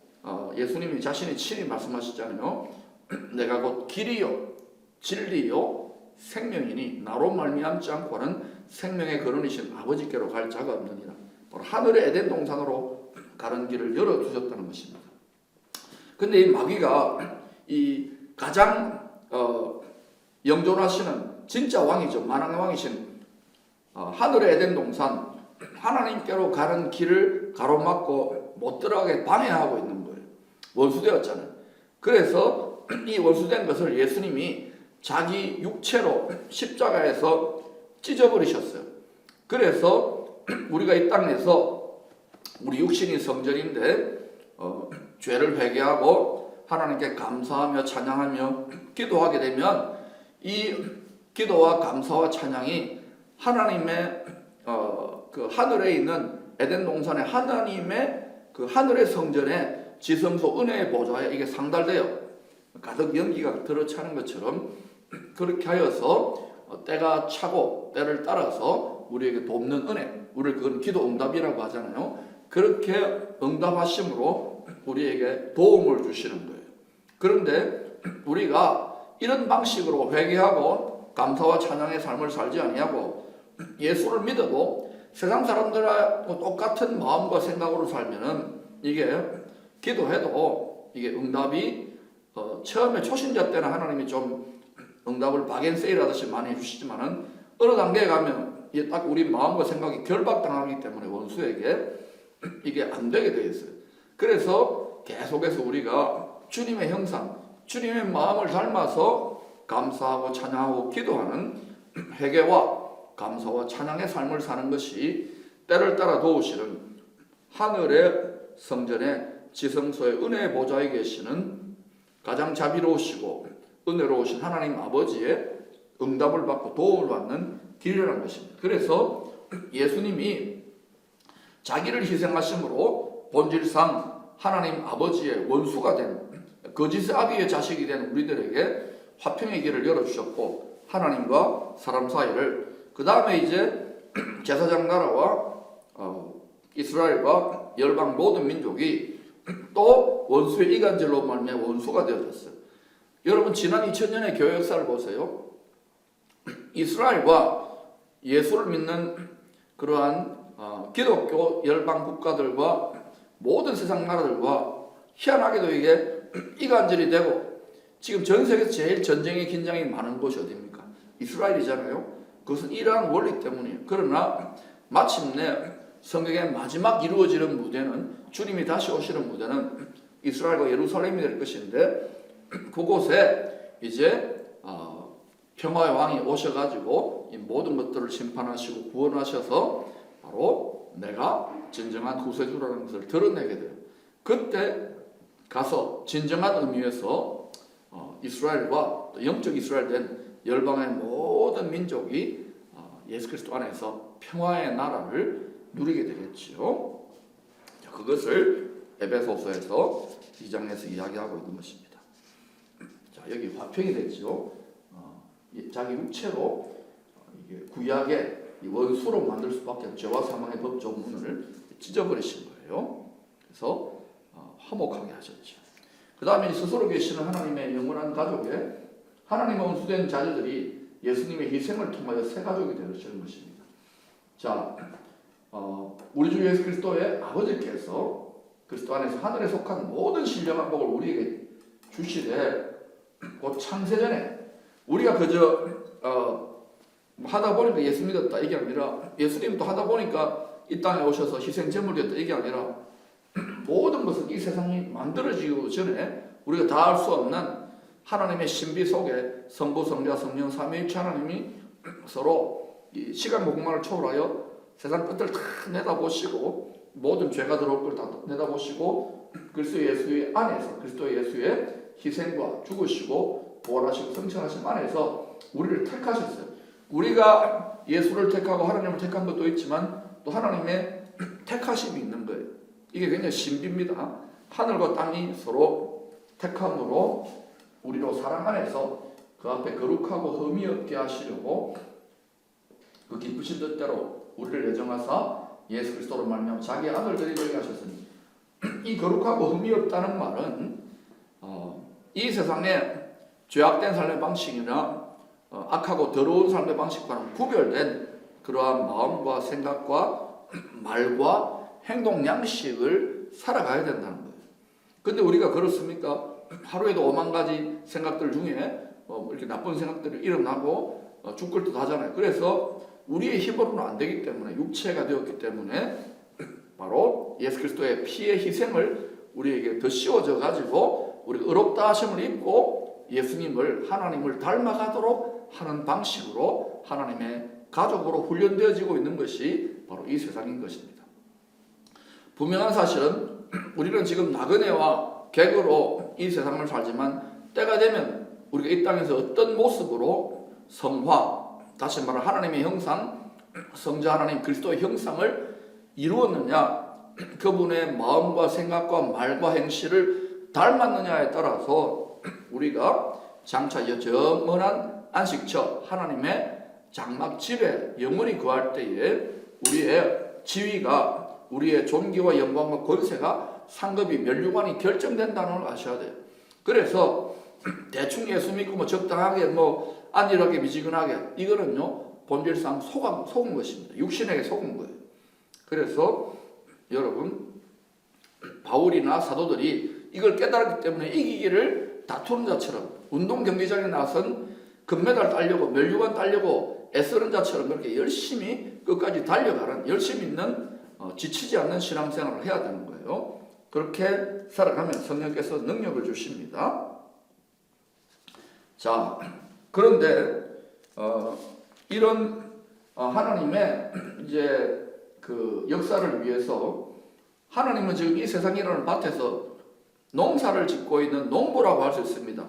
예수님이 자신이 친히 말씀하셨잖아요. 내가 곧 길이요 진리요 생명이니 나로 말미암지 않고는 생명의 근원이신 아버지께로 갈 자가 없느니라. 바로 하늘의 에덴 동산으로 가는 길을 열어주셨다는 것입니다. 근데 이 마귀가 이 가장 영존하시는 진짜 왕이죠. 만왕의 왕이신 하늘의 에덴 동산 하나님께로 가는 길을 가로막고 못 들어가게 방해하고 있는 거예요. 원수되었잖아요. 그래서 이 원수된 것을 예수님이 자기 육체로 십자가에서 찢어버리셨어요. 그래서 우리가 이 땅에서 우리 육신이 성전인데 죄를 회개하고 하나님께 감사하며 찬양하며 기도하게 되면 이 기도와 감사와 찬양이 하나님의 그 하늘에 있는 에덴 동산의 하나님의 그 하늘의 성전에 지성소 은혜의 보좌에 이게 상달되어 가득 연기가 들어차는 것처럼 그렇게 하여서 때가 차고 때를 따라서 우리에게 돕는 은혜, 우리를 그건 기도 응답이라고 하잖아요. 그렇게 응답하심으로 우리에게 도움을 주시는 거예요. 그런데 우리가 이런 방식으로 회개하고 감사와 찬양의 삶을 살지 아니하고 예수를 믿어도 세상 사람들하고 똑같은 마음과 생각으로 살면은 이게 기도해도 이게 응답이 처음에 초신자 때는 하나님이 좀 응답을 박앤세일 하듯이 많이 해주시지만은 어느 단계에 가면 이게 딱 우리 마음과 생각이 결박당하기 때문에 원수에게 이게 안 되게 되어 있어요. 그래서 계속해서 우리가 주님의 형상, 주님의 마음을 닮아서 감사하고 찬양하고 기도하는 회개와 감사와 찬양의 삶을 사는 것이 때를 따라 도우시는 하늘의 성전의 지성소의 은혜의 보좌에 계시는 가장 자비로우시고 은혜로우신 하나님 아버지의 응답을 받고 도움을 받는 길이라는 것입니다. 그래서 예수님이 자기를 희생하심으로 본질상 하나님 아버지의 원수가 된 거짓의 아비의 자식이 된 우리들에게 화평의 길을 열어주셨고 하나님과 사람 사이를 그 다음에 이제 제사장 나라와 이스라엘과 열방 모든 민족이 또 원수의 이간질로 말미암아 원수가 되어졌어요. 여러분 지난 2000년의 교회 역사를 보세요. 이스라엘과 예수를 믿는 그러한 기독교 열방 국가들과 모든 세상 나라들과 희한하게도 이게 이간질이 되고 지금 전 세계에서 제일 전쟁의 긴장이 많은 곳이 어디입니까? 이스라엘이잖아요. 그것은 이러한 원리 때문이에요. 그러나 마침내 성경의 마지막 이루어지는 무대는 주님이 다시 오시는 무대는 이스라엘과 예루살렘이 될 것인데 그곳에 이제 평화의 왕이 오셔가지고 이 모든 것들을 심판하시고 구원하셔서 바로 내가 진정한 구세주라는 것을 드러내게 돼요. 그때 가서 진정한 의미에서 이스라엘과 또 영적 이스라엘 된 열방의 모든 민족이 예수 그리스도 안에서 평화의 나라를 누리게 되겠지요. 그것을 에베소서에서 2장에서 이야기하고 있는 것입니다. 자, 여기 화평이 됐죠. 자기 육체로 구약의 원수로 만들 수밖에 없는 죄와 사망의 법조문을 찢어버리신 거예요. 그래서 화목하게 하셨죠. 그 다음에 스스로 계시는 하나님의 영원한 가족에 하나님의 원수된 자녀들이 예수님의 희생을 통하여 새 가족이 되시는 것입니다. 자, 우리 주 예수 그리스도의 아버지께서 그리스도 안에서 하늘에 속한 모든 신령한 복을 우리에게 주시되 곧 창세전에 우리가 그저 하다 보니까 예수 믿었다 이게 아니라 예수님도 하다 보니까 이 땅에 오셔서 희생 제물 되었다 이게 아니라 모든 것은 이 세상이 만들어지기 전에 우리가 다 알 수 없는 하나님의 신비 속에 성부, 성자, 성령, 삼위일체 하나님이 서로 이 시간 공간을 초월하여 세상 끝을 다 내다보시고 모든 죄가 들어올 걸 다 내다보시고 그리스도 예수의 안에서 그리스도 예수의 희생과 죽으시고 부활하시고 성천하심 안에서 우리를 택하셨어요. 우리가 예수를 택하고 하나님을 택한 것도 있지만 또 하나님의 택하심이 있는 거예요. 이게 굉장히 신비입니다. 하늘과 땅이 서로 택함으로 우리로 사랑 안에서 그 앞에 거룩하고 흠이 없게 하시려고 그 기쁘신 뜻대로 우리를 예정하사 예수 그리스도로 말미암아 자기 아들들이 되게 하셨으니 이 거룩하고 흠이 없다는 말은 이 세상에 죄악된 삶의 방식이나 악하고 더러운 삶의 방식과는 구별된 그러한 마음과 생각과 말과 행동 양식을 살아가야 된다는 거예요. 근데 우리가 그렇습니까? 하루에도 5만 가지 생각들 중에 이렇게 나쁜 생각들이 일어나고 죽을 듯 하잖아요. 그래서 우리의 힘으로는 안 되기 때문에 육체가 되었기 때문에 바로 예수 그리스도의 피의 희생을 우리에게 더 씌워져 가지고 우리가 의롭다 하심을 입고 예수님을 하나님을 닮아가도록 하는 방식으로 하나님의 가족으로 훈련되어지고 있는 것이 바로 이 세상인 것입니다. 분명한 사실은 우리는 지금 나그네와 객으로 이 세상을 살지만 때가 되면 우리가 이 땅에서 어떤 모습으로 성화, 다시 말해 하나님의 형상, 성자 하나님 그리스도의 형상을 이루었느냐, 그분의 마음과 생각과 말과 행실을 닮았느냐에 따라서 우리가 장차 영원한 안식처 하나님의 장막 집에 영원히 거할 때에 우리의 지위가, 우리의 존귀와 영광과 권세가 상급이 멸류관이 결정된다는 걸 아셔야 돼요. 그래서 대충 예수 믿고 적당하게 안일하게 미지근하게, 이거는요 본질상 속은 것입니다. 육신에게 속은 거예요. 그래서 여러분, 바울이나 사도들이 이걸 깨달았기 때문에 이기기를 다투는 자처럼, 운동 경기장에 나선 금메달 따려고 멸류관 따려고 애쓰는 자처럼 그렇게 열심히 끝까지 달려가는, 열심히 있는 지치지 않는 신앙생활을 해야 되는 거예요. 그렇게 살아가면 성령께서 능력을 주십니다. 자, 그런데 이런 하나님의 이제 그 역사를 위해서 하나님은 지금 이 세상이라는 밭에서 농사를 짓고 있는 농부라고 할 수 있습니다.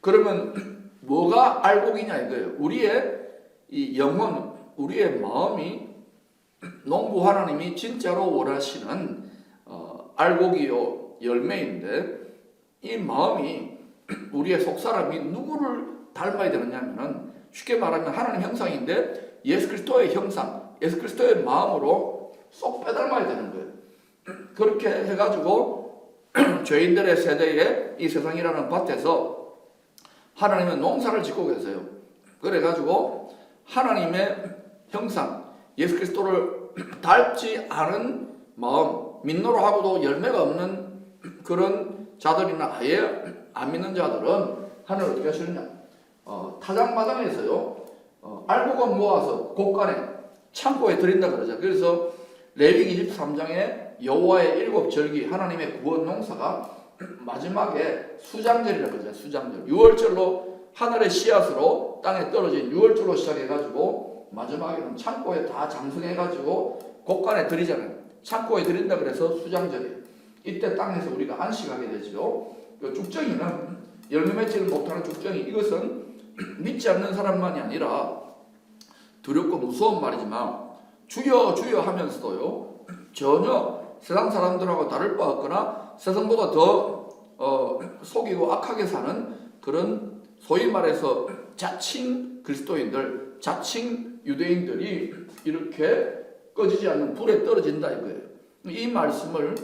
그러면 뭐가 알곡이냐 이거예요. 우리의 이 영혼, 우리의 마음이 농부 하나님이 진짜로 원하시는 알곡이요 열매인데, 이 마음이, 우리의 속사람이 누구를 닮아야 되느냐면은 쉽게 말하면 하나님 형상인데 예수 그리스도의 형상, 예수 그리스도의 마음으로 쏙 빼닮아야 되는 거예요. 그렇게 해가지고 죄인들의 세대에 이 세상이라는 밭에서 하나님은 농사를 짓고 계세요. 그래가지고 하나님의 형상, 예수 그리스도를 닮지 않은 마음, 민노로하고도 열매가 없는 그런 자들이나 아예 안 믿는 자들은 하나님 어떻게 하시느냐, 타작마당에서요 알곡은 모아서 곳간에 창고에 들인다 그러죠. 그래서 레위기 23장에 여호와의 7절기, 하나님의 구원 농사가 마지막에 수장절이라고 그러죠. 수장절, 6월절로 하늘의 씨앗으로 땅에 떨어진 6월절로 시작해가지고 마지막에는 창고에 다 장성해가지고 곳간에 들이잖아요. 창고에 들인다 그래서 수장절이에요. 이때 땅에서 우리가 안식하게 되죠. 죽정이는 열매 맺지를 못하는 죽정이, 이것은 믿지 않는 사람만이 아니라 두렵고 무서운 말이지만 주여 주여 하면서도요 전혀 세상 사람들하고 다를 바 없거나 세상보다 더 속이고 악하게 사는 그런, 소위 말해서 자칭 그리스도인들, 자칭 유대인들이 이렇게 꺼지지 않는 불에 떨어진다 이거예요. 이 말씀을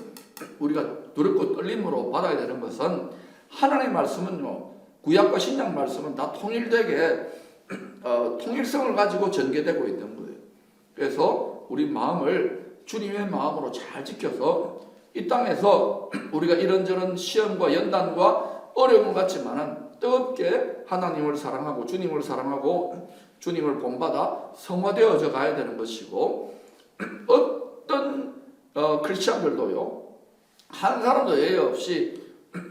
우리가 두렵고 떨림으로 받아야 되는 것은, 하나님의 말씀은요, 구약과 신약 말씀은 다 통일되게 통일성을 가지고 전개되고 있는 거예요. 그래서 우리 마음을 주님의 마음으로 잘 지켜서 이 땅에서 우리가 이런저런 시험과 연단과 어려움을 갖지만은 뜨겁게 하나님을 사랑하고 주님을 사랑하고 주님을 본받아 성화되어져 가야 되는 것이고, 어떤 크리스찬들도요 한 사람도 예외 없이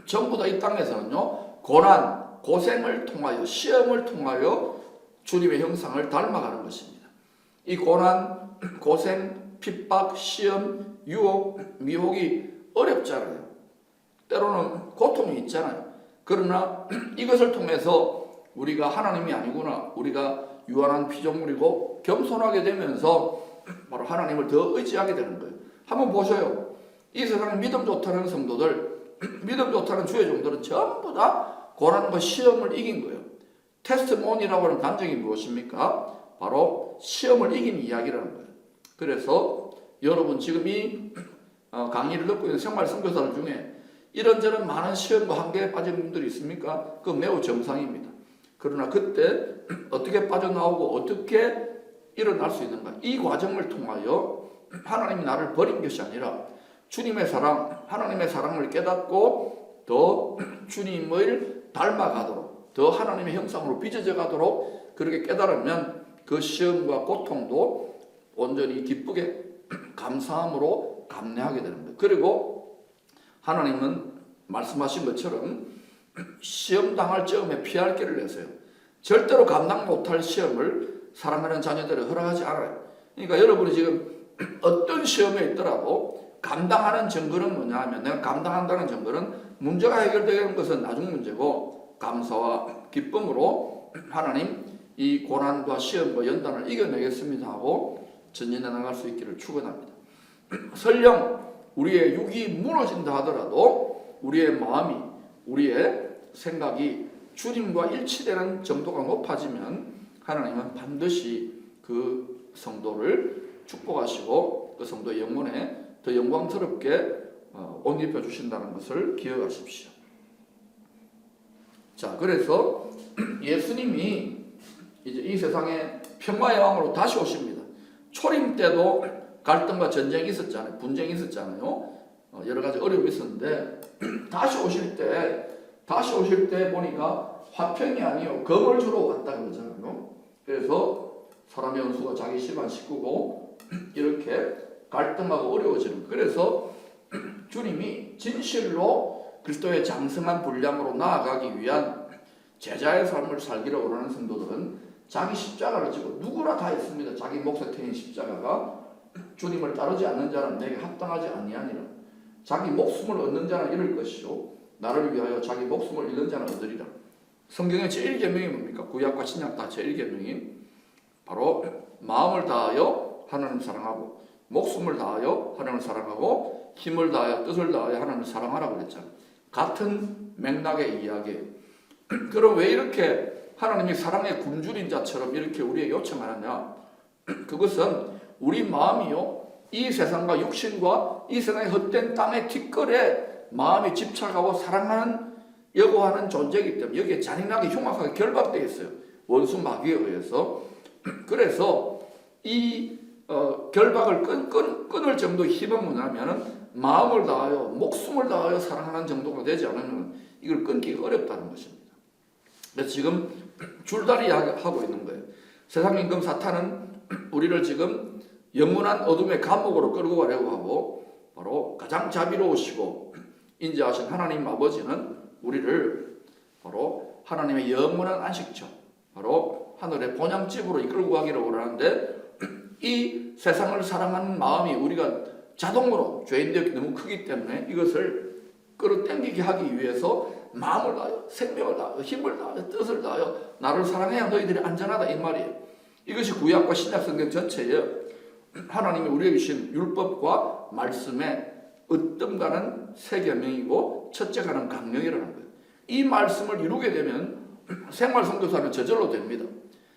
전부 다 이 땅에서는요 고난, 고생을 통하여, 시험을 통하여 주님의 형상을 닮아가는 것입니다. 이 고난, 고생, 핍박, 시험, 유혹, 미혹이 어렵잖아요. 때로는 고통이 있잖아요. 그러나 이것을 통해서 우리가 하나님이 아니구나, 우리가 유한한 피조물이고 겸손하게 되면서 바로 하나님을 더 의지하게 되는 거예요. 한번 보셔요. 이 세상에 믿음 좋다는 성도들, 믿음 좋다는 주의 종들은 전부 다 고난과 시험을 이긴 거예요. 테스트몬이라고 하는 감정이 무엇입니까? 바로 시험을 이긴 이야기라는 거예요. 그래서 여러분 지금 이 강의를 듣고 있는 생활 선교사들 중에 이런저런 많은 시험과 한계에 빠진 분들이 있습니까? 그건 매우 정상입니다. 그러나 그때 어떻게 빠져나오고 어떻게 일어날 수 있는가? 이 과정을 통하여 하나님이 나를 버린 것이 아니라 주님의 사랑, 하나님의 사랑을 깨닫고 더 주님을 닮아가도록, 더 하나님의 형상으로 빚어져 가도록 그렇게 깨달으면 그 시험과 고통도 온전히 기쁘게 감사함으로 감내하게 되는 거예요. 그리고 하나님은 말씀하신 것처럼 시험 당할 즈음에 피할 길을 내세요. 절대로 감당 못할 시험을 사랑하는 자녀들을 허락하지 않아요. 그러니까 여러분이 지금 어떤 시험에 있더라도 감당하는 증거는 뭐냐 하면, 내가 감당한다는 증거는 문제가 해결되는 것은 나중 문제고, 감사와 기쁨으로 하나님 이 고난과 시험과 연단을 이겨내겠습니다 하고 전진해 나갈 수 있기를 축원합니다. 설령 우리의 육이 무너진다 하더라도 우리의 마음이, 우리의 생각이 주님과 일치되는 정도가 높아지면 하나님은 반드시 그 성도를 축복하시고 그 성도의 영혼에 더 영광스럽게 옷 입혀 주신다는 것을 기억하십시오. 자, 그래서 예수님이 이제 이 세상에 평화의 왕으로 다시 오십니다. 초림 때도 갈등과 전쟁이 있었잖아요. 분쟁이 있었잖아요. 여러 가지 어려움이 있었는데 다시 오실 때 보니까 화평이 아니요 검을 주러 왔다 그러잖아요. 그래서 사람의 원수가 자기 집안 식구고 이렇게 갈등하고 어려워지는 거예요. 그래서 주님이 진실로 그리스도의 장성한 분량으로 나아가기 위한 제자의 삶을 살기를 원하는 성도들은 자기 십자가를 지고, 누구나 다 있습니다. 자기 몫에 태인 십자가가, 주님을 따르지 않는 자는 내게 합당하지 아니하니라. 자기 목숨을 얻는 자는 잃을 것이요 나를 위하여 자기 목숨을 잃는 자는 얻으리라. 성경의 제일 계명이 뭡니까? 구약과 신약 다 제일 계명이 바로 마음을 다하여 하나님을 사랑하고, 목숨을 다하여 하나님을 사랑하고, 힘을 다하여 뜻을 다하여 하나님을 사랑하라고 그랬잖아요. 같은 맥락의 이야기예요. 그럼 왜 이렇게 하나님이 사랑의 굶주린 자처럼 이렇게 우리에게 요청하느냐? 그것은 우리 마음이요 이 세상과 육신과 이 세상의 헛된 땅의 티끌에 마음이 집착하고 사랑하는 여고하는 존재이기 때문에 여기에 잔인하게 흉악하게 결박되어 있어요. 원수 마귀에 의해서. 그래서 이 결박을 끊을 정도의 힘은 뭐냐면 마음을 다하여 목숨을 다하여 사랑하는 정도가 되지 않으면 이걸 끊기가 어렵다는 것입니다. 그래서 지금 줄다리 하고 있는 거예요. 세상 임금 사탄은 우리를 지금 영원한 어둠의 감옥으로 끌고 가려고 하고, 바로 가장 자비로우시고 인자하신 하나님 아버지는 우리를 바로 하나님의 영원한 안식처, 바로 하늘의 본향집으로 이끌고 가기를 원하는데, 이 세상을 사랑하는 마음이 우리가 자동으로 죄인되었기 너무 크기 때문에 이것을 끌어당기게 하기 위해서 마음을 다하여 생명을 다하여 힘을 다하여 뜻을 다하여 나를 사랑해야 너희들이 안전하다 이 말이에요. 이것이 구약과 신약 성경 전체에 하나님이 우리에게 주신 율법과 말씀의 으뜸가는 세 계명이고 첫째가는 강령이라는 거예요. 이 말씀을 이루게 되면 생활 선교사는 저절로 됩니다.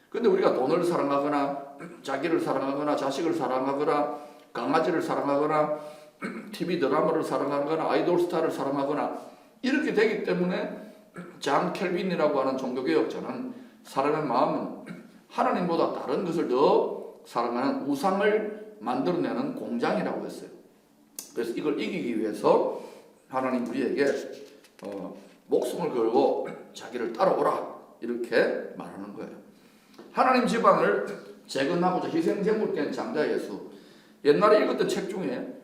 근데 우리가 돈을 사랑하거나 자기를 사랑하거나 자식을 사랑하거나 강아지를 사랑하거나 TV 드라마를 사랑하거나 아이돌 스타를 사랑하거나 이렇게 되기 때문에 잔 켈빈이라고 하는 종교개혁자는 사람의 마음은 하나님보다 다른 것을 더 사랑하는 우상을 만들어내는 공장이라고 했어요. 그래서 이걸 이기기 위해서 하나님 우리에게 목숨을 걸고 자기를 따라오라 이렇게 말하는 거예요. 하나님 집안을 재건하고자 희생제물된 장자 예수. 옛날에 읽었던 책 중에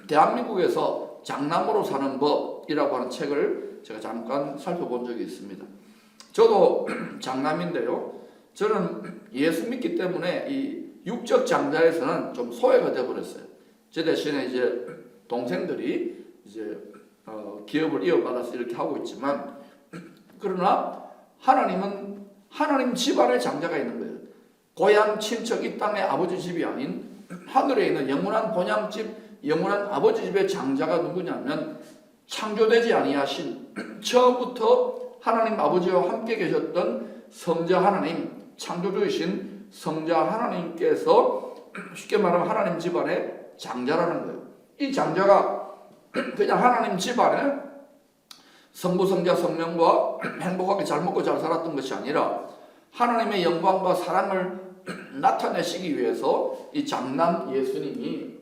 대한민국에서 장남으로 사는 법이라고 하는 책을 제가 잠깐 살펴본 적이 있습니다. 저도 장남인데요. 저는 예수 믿기 때문에 이 육적 장자에서는 좀 소외가 되어버렸어요. 제 대신에 이제 동생들이 이제 기업을 이어받아서 이렇게 하고 있지만, 그러나 하나님은 하나님 집안의 장자가 있는 거예요. 고향 친척 이 땅의 아버지 집이 아닌 하늘에 있는 영원한 본향집, 영원한 아버지 집의 장자가 누구냐면 창조되지 아니하신 처음부터 하나님 아버지와 함께 계셨던 성자 하나님, 창조주이신 성자 하나님께서 쉽게 말하면 하나님 집안의 장자라는 거예요. 이 장자가 그냥 하나님 집안에 성부, 성자, 성령과 행복하게 잘 먹고 잘 살았던 것이 아니라 하나님의 영광과 사랑을 나타내시기 위해서 이 장남 예수님이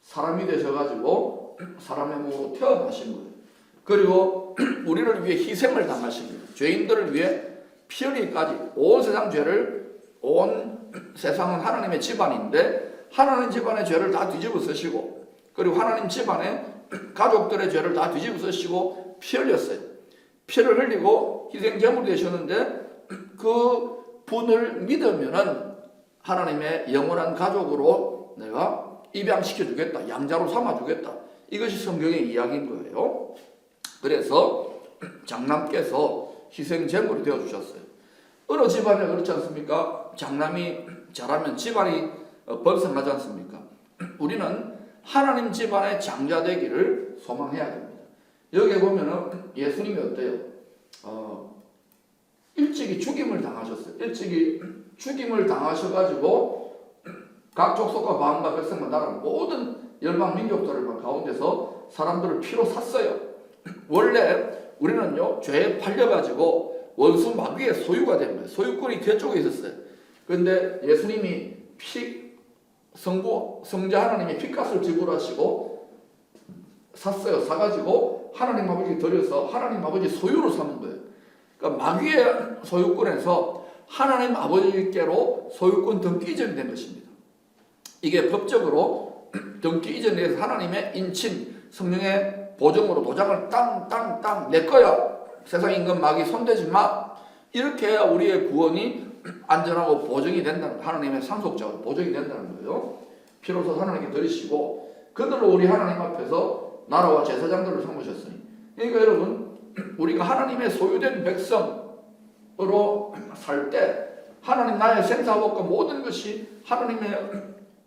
사람이 되셔가지고 사람의 몸으로 태어나신 거예요. 그리고 우리를 위해 희생을 당하신 거예요. 죄인들을 위해 피 흘리기까지 온 세상 죄를 온 세상은 하나님의 집안인데 하나님 집안의 죄를 다 뒤집어 쓰시고, 그리고 하나님 집안의 가족들의 죄를 다 뒤집어 쓰시고 피 흘렸어요. 피를 흘리고 희생 제물이 되셨는데 그 분을 믿으면은 하나님의 영원한 가족으로 내가 입양시켜 주겠다, 양자로 삼아 주겠다. 이것이 성경의 이야기인 거예요. 그래서 장남께서 희생 제물이 되어 주셨어요. 어느 집안에 그렇지 않습니까? 장남이 자라면 집안이 번성하지 않습니까? 우리는 하나님 집안의 장자 되기를 소망해야 됩니다. 여기에 보면은 예수님이 어때요? 일찍이 죽임을 당하셨어요. 일찍이 죽임을 당하셔가지고 각 족속과 방언과 백성과 나라 모든 열방 민족들을 가운데서 사람들을 피로 샀어요. 원래 우리는요 죄에 팔려가지고 원수 마귀의 소유가 된 거예요. 소유권이 그쪽에 있었어요. 그런데 예수님이 성자 하나님이 피값을 지불하시고 샀어요. 사가지고 하나님 아버지께 드려서 하나님 아버지 소유로 삼은 거예요. 그러니까 마귀의 소유권에서 하나님 아버지께로 소유권 등기 이전이 된 것입니다. 이게 법적으로 등기 이전에 대해서 하나님의 인친 성령의 보증으로 도장을 땅 내 거야. 세상 임금 마귀 손대지 마. 이렇게 해야 우리의 구원이 안전하고 보증이 된다는, 하나님의 상속자로 보증이 된다는 거예요. 피로서 하나님께 드리시고 그들로 우리 하나님 앞에서 나라와 제사장들을 삼으셨으니, 그러니까 여러분 우리가 하나님의 소유된 백성으로 살 때 하나님 나의 생사복과 모든 것이 하나님의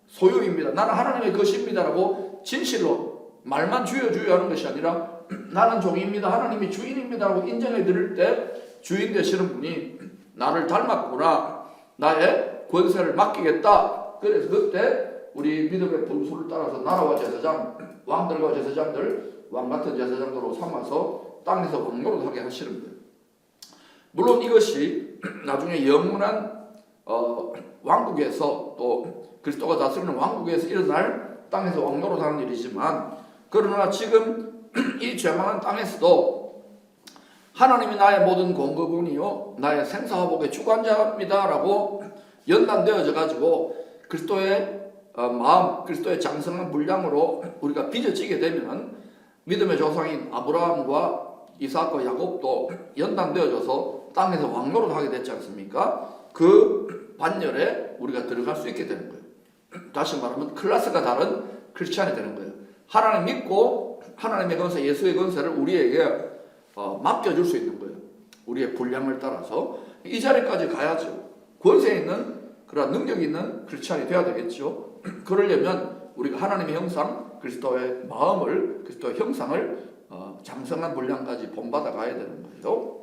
소유입니다. 나는 하나님의 것입니다라고 진실로 말만 주여 하는 것이 아니라 나는 종입니다, 하나님이 주인입니다라고 인정해 드릴 때 주인 되시는 분이 나를 닮았구나, 나의 권세를 맡기겠다. 그래서 그때 우리 믿음의 분수를 따라서 나라와 제사장, 왕들과 제사장들, 왕같은 제사장들로 삼아서 땅에서 왕노릇하게 하시는 거예요. 물론 이것이 나중에 영원한 왕국에서, 또 그리스도가 다스리는 왕국에서 일어날 땅에서 왕노릇하는 일이지만, 그러나 지금 이 죄망한 땅에서도 하나님이 나의 모든 공급원이요 나의 생사화복의 주관자입니다라고 연단되어져 가지고 그리스도의 마음, 그리스도의 장성한 분량으로 우리가 빚어지게 되면 믿음의 조상인 아브라함과 이삭과 야곱도 연단되어져서 땅에서 왕노릇하게 됐지 않습니까? 그 반열에 우리가 들어갈 수 있게 되는 거예요. 다시 말하면 클래스가 다른 크리스찬이 되는 거예요. 하나님 믿고 하나님의 권세, 예수의 권세를 우리에게 맡겨줄 수 있는 거예요. 우리의 분량을 따라서 이 자리까지 가야죠. 권세 있는 그런 능력 있는 크리스찬이 되어야 되겠죠. 그러려면 우리가 하나님의 형상, 그리스도의 마음을, 그리스도의 형상을 장성한 분량까지 본받아 가야 되는 거예요.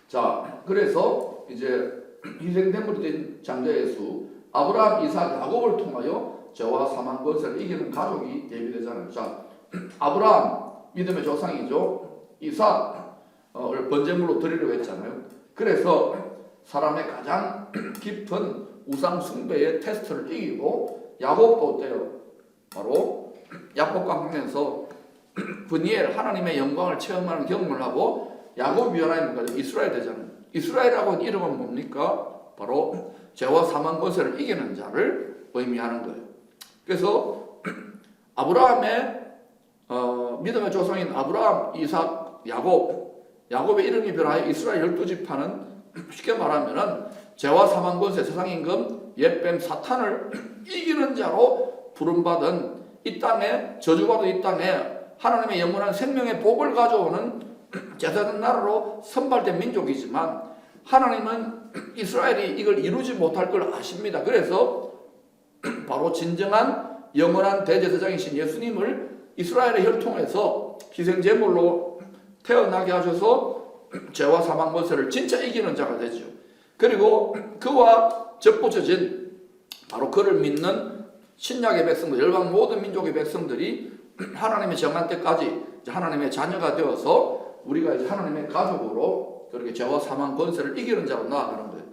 자, 그래서 이제 희생제물이 된 장자 예수, 아브라함, 이삭, 야곱을 통하여 죄와 사망 권세를 이기는 가족이 예비되잖아요. 자, 아브라함 믿음의 조상이죠. 이삭을 번제물로 드리려고 했잖아요. 그래서 사람의 가장 깊은 우상 숭배의 테스트를 이기고, 야곱도 어때요? 바로 야곱과 하면서 브니엘 하나님의 영광을 체험하는 경험을 하고 야곱이 하나님과 이스라엘 되잖아요. 이스라엘이라고 이름은 뭡니까? 바로 죄와 사망 권세를 이기는 자를 의미하는 거예요. 그래서 아브라함의 믿음의 조상인 아브라함, 이삭, 야곱의 이름이 변하여 이스라엘 12지파는 쉽게 말하면은 죄와 사망 권세, 세상 임금 옛뱀 사탄을 이기는 자로 부름받은, 이 땅에 저주받은 이 땅에 하나님의 영원한 생명의 복을 가져오는 제사장 나라로 선발된 민족이지만, 하나님은 이스라엘이 이걸 이루지 못할 걸 아십니다. 그래서 바로 진정한 영원한 대제사장이신 예수님을 이스라엘의 혈통에서 희생제물로 태어나게 하셔서 죄와 사망 권세를 진짜 이기는 자가 되죠. 그리고 그와 접붙여진 바로 그를 믿는 신약의 백성들, 열방 모든 민족의 백성들이 하나님의 정한 때까지 하나님의 자녀가 되어서 우리가 이제 하나님의 가족으로 그렇게 죄와 사망 권세를 이기는 자로 나아가는 거예요.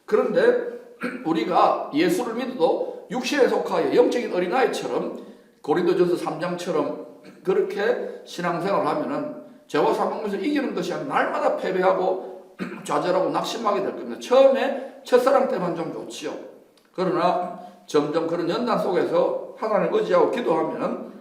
그런데 우리가 예수를 믿어도 육신에 속하여 영적인 어린아이처럼 고린도전서 3장처럼 그렇게 신앙생활을 하면은 죄와 사망 권세를 이기는 것이 아니라 날마다 패배하고 좌절하고 낙심하게 될 겁니다. 처음에 첫사랑 때만 좀 좋지요. 그러나 점점 그런 연단 속에서 하나님을 의지하고 기도하면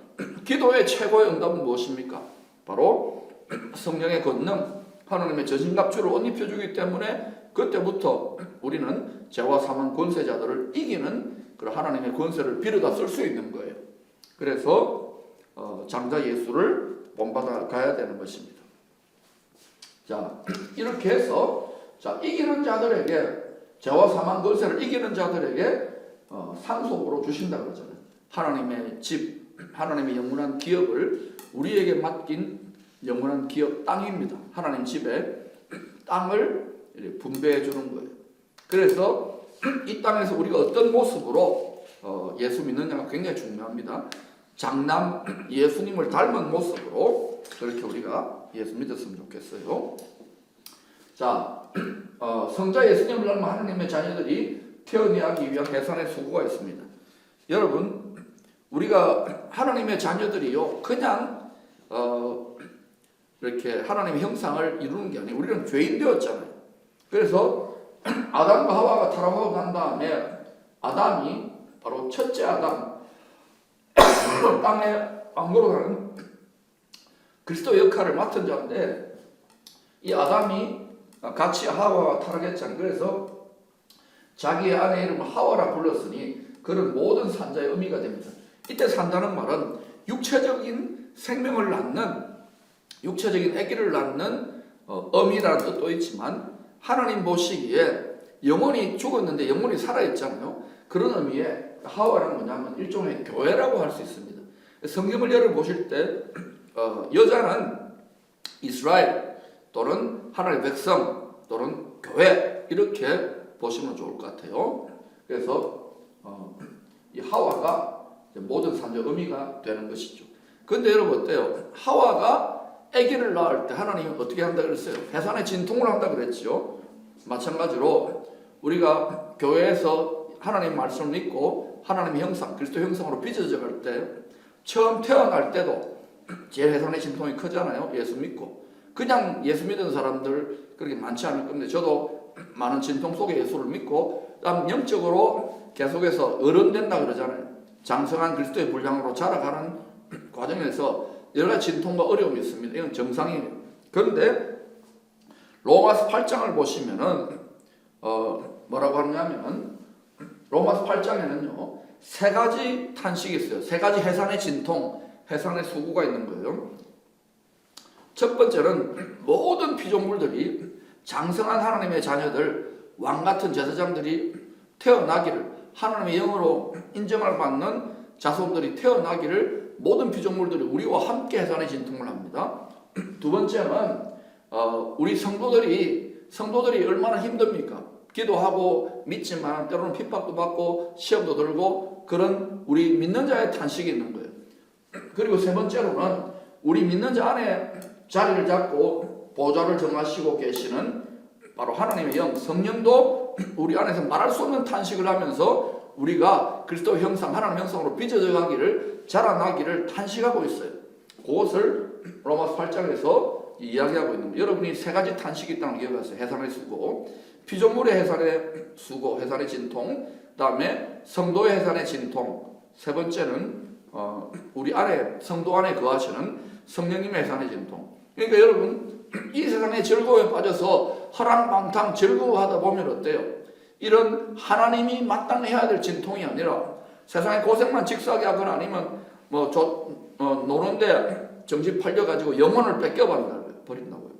기도의 최고의 응답은 무엇입니까? 바로 성령의 권능, 하나님의 저신갑주를 옷 입혀주기 때문에 그때부터 우리는 죄와 사망 권세자들을 이기는 그런 하나님의 권세를 빌어다 쓸 수 있는 거예요. 그래서 장자 예수를 본받아 가야 되는 것입니다. 자, 이렇게 해서 이기는 자들에게, 죄와 사망 권세를 이기는 자들에게 상속으로 주신다 그러잖아요. 하나님의 집, 하나님의 영원한 기업을 우리에게 맡긴 영원한 기업 땅입니다. 하나님 집에 땅을 분배해 주는 거예요. 그래서 이 땅에서 우리가 어떤 모습으로 예수 믿느냐가 굉장히 중요합니다. 장남 예수님을 닮은 모습으로 그렇게 우리가 예수 믿었으면 좋겠어요. 자, 성자 예수님을 닮은 하나님의 자녀들이 태어나기 위한 해산의 수고가 있습니다. 여러분, 우리가 하나님의 자녀들이요, 그냥 이렇게 하나님의 형상을 이루는 게 아니에요. 우리는 죄인 되었잖아요. 그래서 아담과 하와가 타락하고 난 다음에 아담이 바로 첫째 아담, 땅에 왕으로 가는 그리스도 역할을 맡은 자인데, 이 아담이 같이 하와와 타락했잖아요. 그래서 자기의 아내 이름을 하와라 불렀으니 그런 모든 산자의 의미가 됩니다. 이때 산다는 말은 육체적인 생명을 낳는, 육체적인 아기를 낳는 어미라는 뜻도 있지만, 하나님 보시기에 영혼이 죽었는데 영혼이 살아있잖아요. 그런 의미에 하와는 뭐냐면 일종의 교회라고 할 수 있습니다. 성경을 열어보실 때 여자는 이스라엘 또는 하나님의 백성 또는 교회, 이렇게 보시면 좋을 것 같아요. 그래서 이 하와가 모든 산적 의미가 되는 것이죠. 그런데 여러분 어때요? 하와가 아기를 낳을 때 하나님은 어떻게 한다 그랬어요? 해산의 진통을 한다 그랬죠. 마찬가지로 우리가 교회에서 하나님 말씀을 믿고 하나님의 형상, 그리스도 형상으로 빚어져 갈 때, 처음 태어날 때도 제일 해산의 진통이 크잖아요. 예수 믿고. 그냥 예수 믿는 사람들 그렇게 많지 않을 겁니다. 저도 많은 진통 속에 예수를 믿고, 그다음 영적으로 계속해서 어른 된다 그러잖아요. 장성한 그리스도의 분량으로 자라가는 과정에서 여러 가지 진통과 어려움이 있습니다. 이건 정상이에요. 그런데 로마서 8장을 보시면은 뭐라고 하냐면, 로마서 8장에는요 세 가지 탄식이 있어요. 세 가지 해산의 진통, 해산의 수고가 있는 거예요. 첫 번째는 모든 피조물들이, 장성한 하나님의 자녀들, 왕같은 제사장들이 태어나기를, 하나님의 영으로 인정을 받는 자손들이 태어나기를 모든 피조물들이 우리와 함께 해산의 진통을 합니다. 두 번째는 우리 성도들이 얼마나 힘듭니까? 기도하고 믿지만 때로는 핍박도 받고 시험도 들고, 그런 우리 믿는 자의 탄식이 있는 거예요. 그리고 세 번째로는 우리 믿는 자 안에 자리를 잡고 보좌를 정하시고 계시는 바로 하나님의 영, 성령도 우리 안에서 말할 수 없는 탄식을 하면서 우리가 그리스도 형상, 하나님 형상으로 빚어져 가기를, 자라나기를 탄식하고 있어요. 그것을 로마서 8장에서 이야기하고 있는 거예요. 여러분이 세 가지 탄식이 있다는 걸 기억하세요. 해산의 수고, 피조물의 해산의 수고, 해산의 진통, 그 다음에 성도의 해산의 진통, 세 번째는 우리 안에, 성도 안에 거하시는 성령님의 해산의 진통. 그러니까 여러분, 이 세상의 즐거움에 빠져서 허랑방탕 즐거워하다 보면 어때요? 이런 하나님이 마땅히 해야 될 진통이 아니라 세상에 고생만 직사하게 하거나 아니면 노는데 정신 팔려가지고 영혼을 뺏겨버린다고요.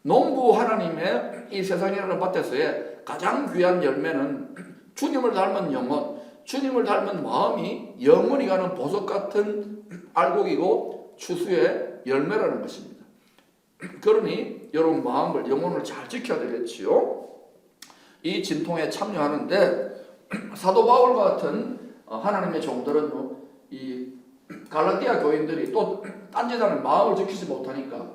농부 하나님의 이 세상이라는 밭에서의 가장 귀한 열매는 주님을 닮은 영혼, 주님을 닮은 마음이 영원히 가는 보석 같은 알곡이고 추수의 열매라는 것입니다. 그러니 여러분 마음을, 영혼을 잘 지켜야 되겠지요. 이 진통에 참여하는데 사도 바울 같은 하나님의 종들은요, 이 갈라디아 교인들이 또 딴짓하는 마음을 지키지 못하니까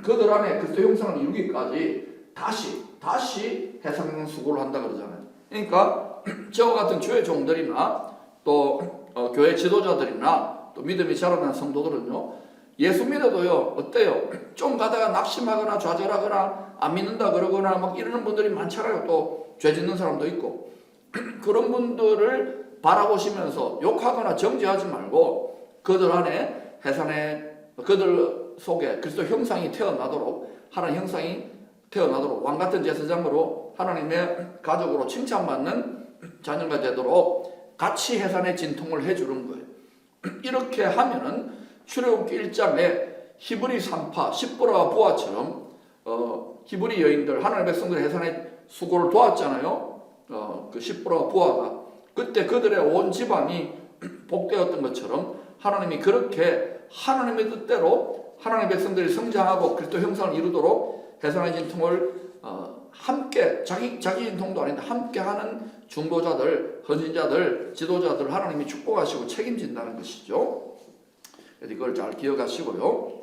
그들 안에 그리스도 형상을 이루기까지 다시 해상 수고를 한다 그러잖아요. 그러니까 저와 같은 주의 종들이나 또 교회 지도자들이나 또 믿음이 자라난 성도들은요, 예수 믿어도요 어때요? 좀 가다가 낙심하거나 좌절하거나 안 믿는다 그러거나 막 이러는 분들이 많잖아요. 또 죄 짓는 사람도 있고. 그런 분들을 바라보시면서 욕하거나 정죄하지 말고 그들 안에 해산에 그들 속에 그리스도 형상이 태어나도록 하나님 형상이 태어나도록 왕같은 제사장으로 하나님의 가족으로 칭찬받는 자녀가 되도록 같이 해산의 진통을 해주는 거예요. 이렇게 하면은 출애굽기 1장에 히브리 산파 십보라와 부하처럼 히브리 여인들 하나님의 백성들 해산의 수고를 도왔잖아요. 그 십보라와 부하가 그때 그들의 온 집안이 복되었던 것처럼 하나님이 그렇게 하나님의 뜻대로 하나님의 백성들이 성장하고 그리스도 형상을 이루도록 해산의 진통을 함께 자기 진통도 아닌데 함께하는 중보자들, 헌신자들, 지도자들 하나님이 축복하시고 책임진다는 것이죠. 그래서 이걸 잘 기억하시고요.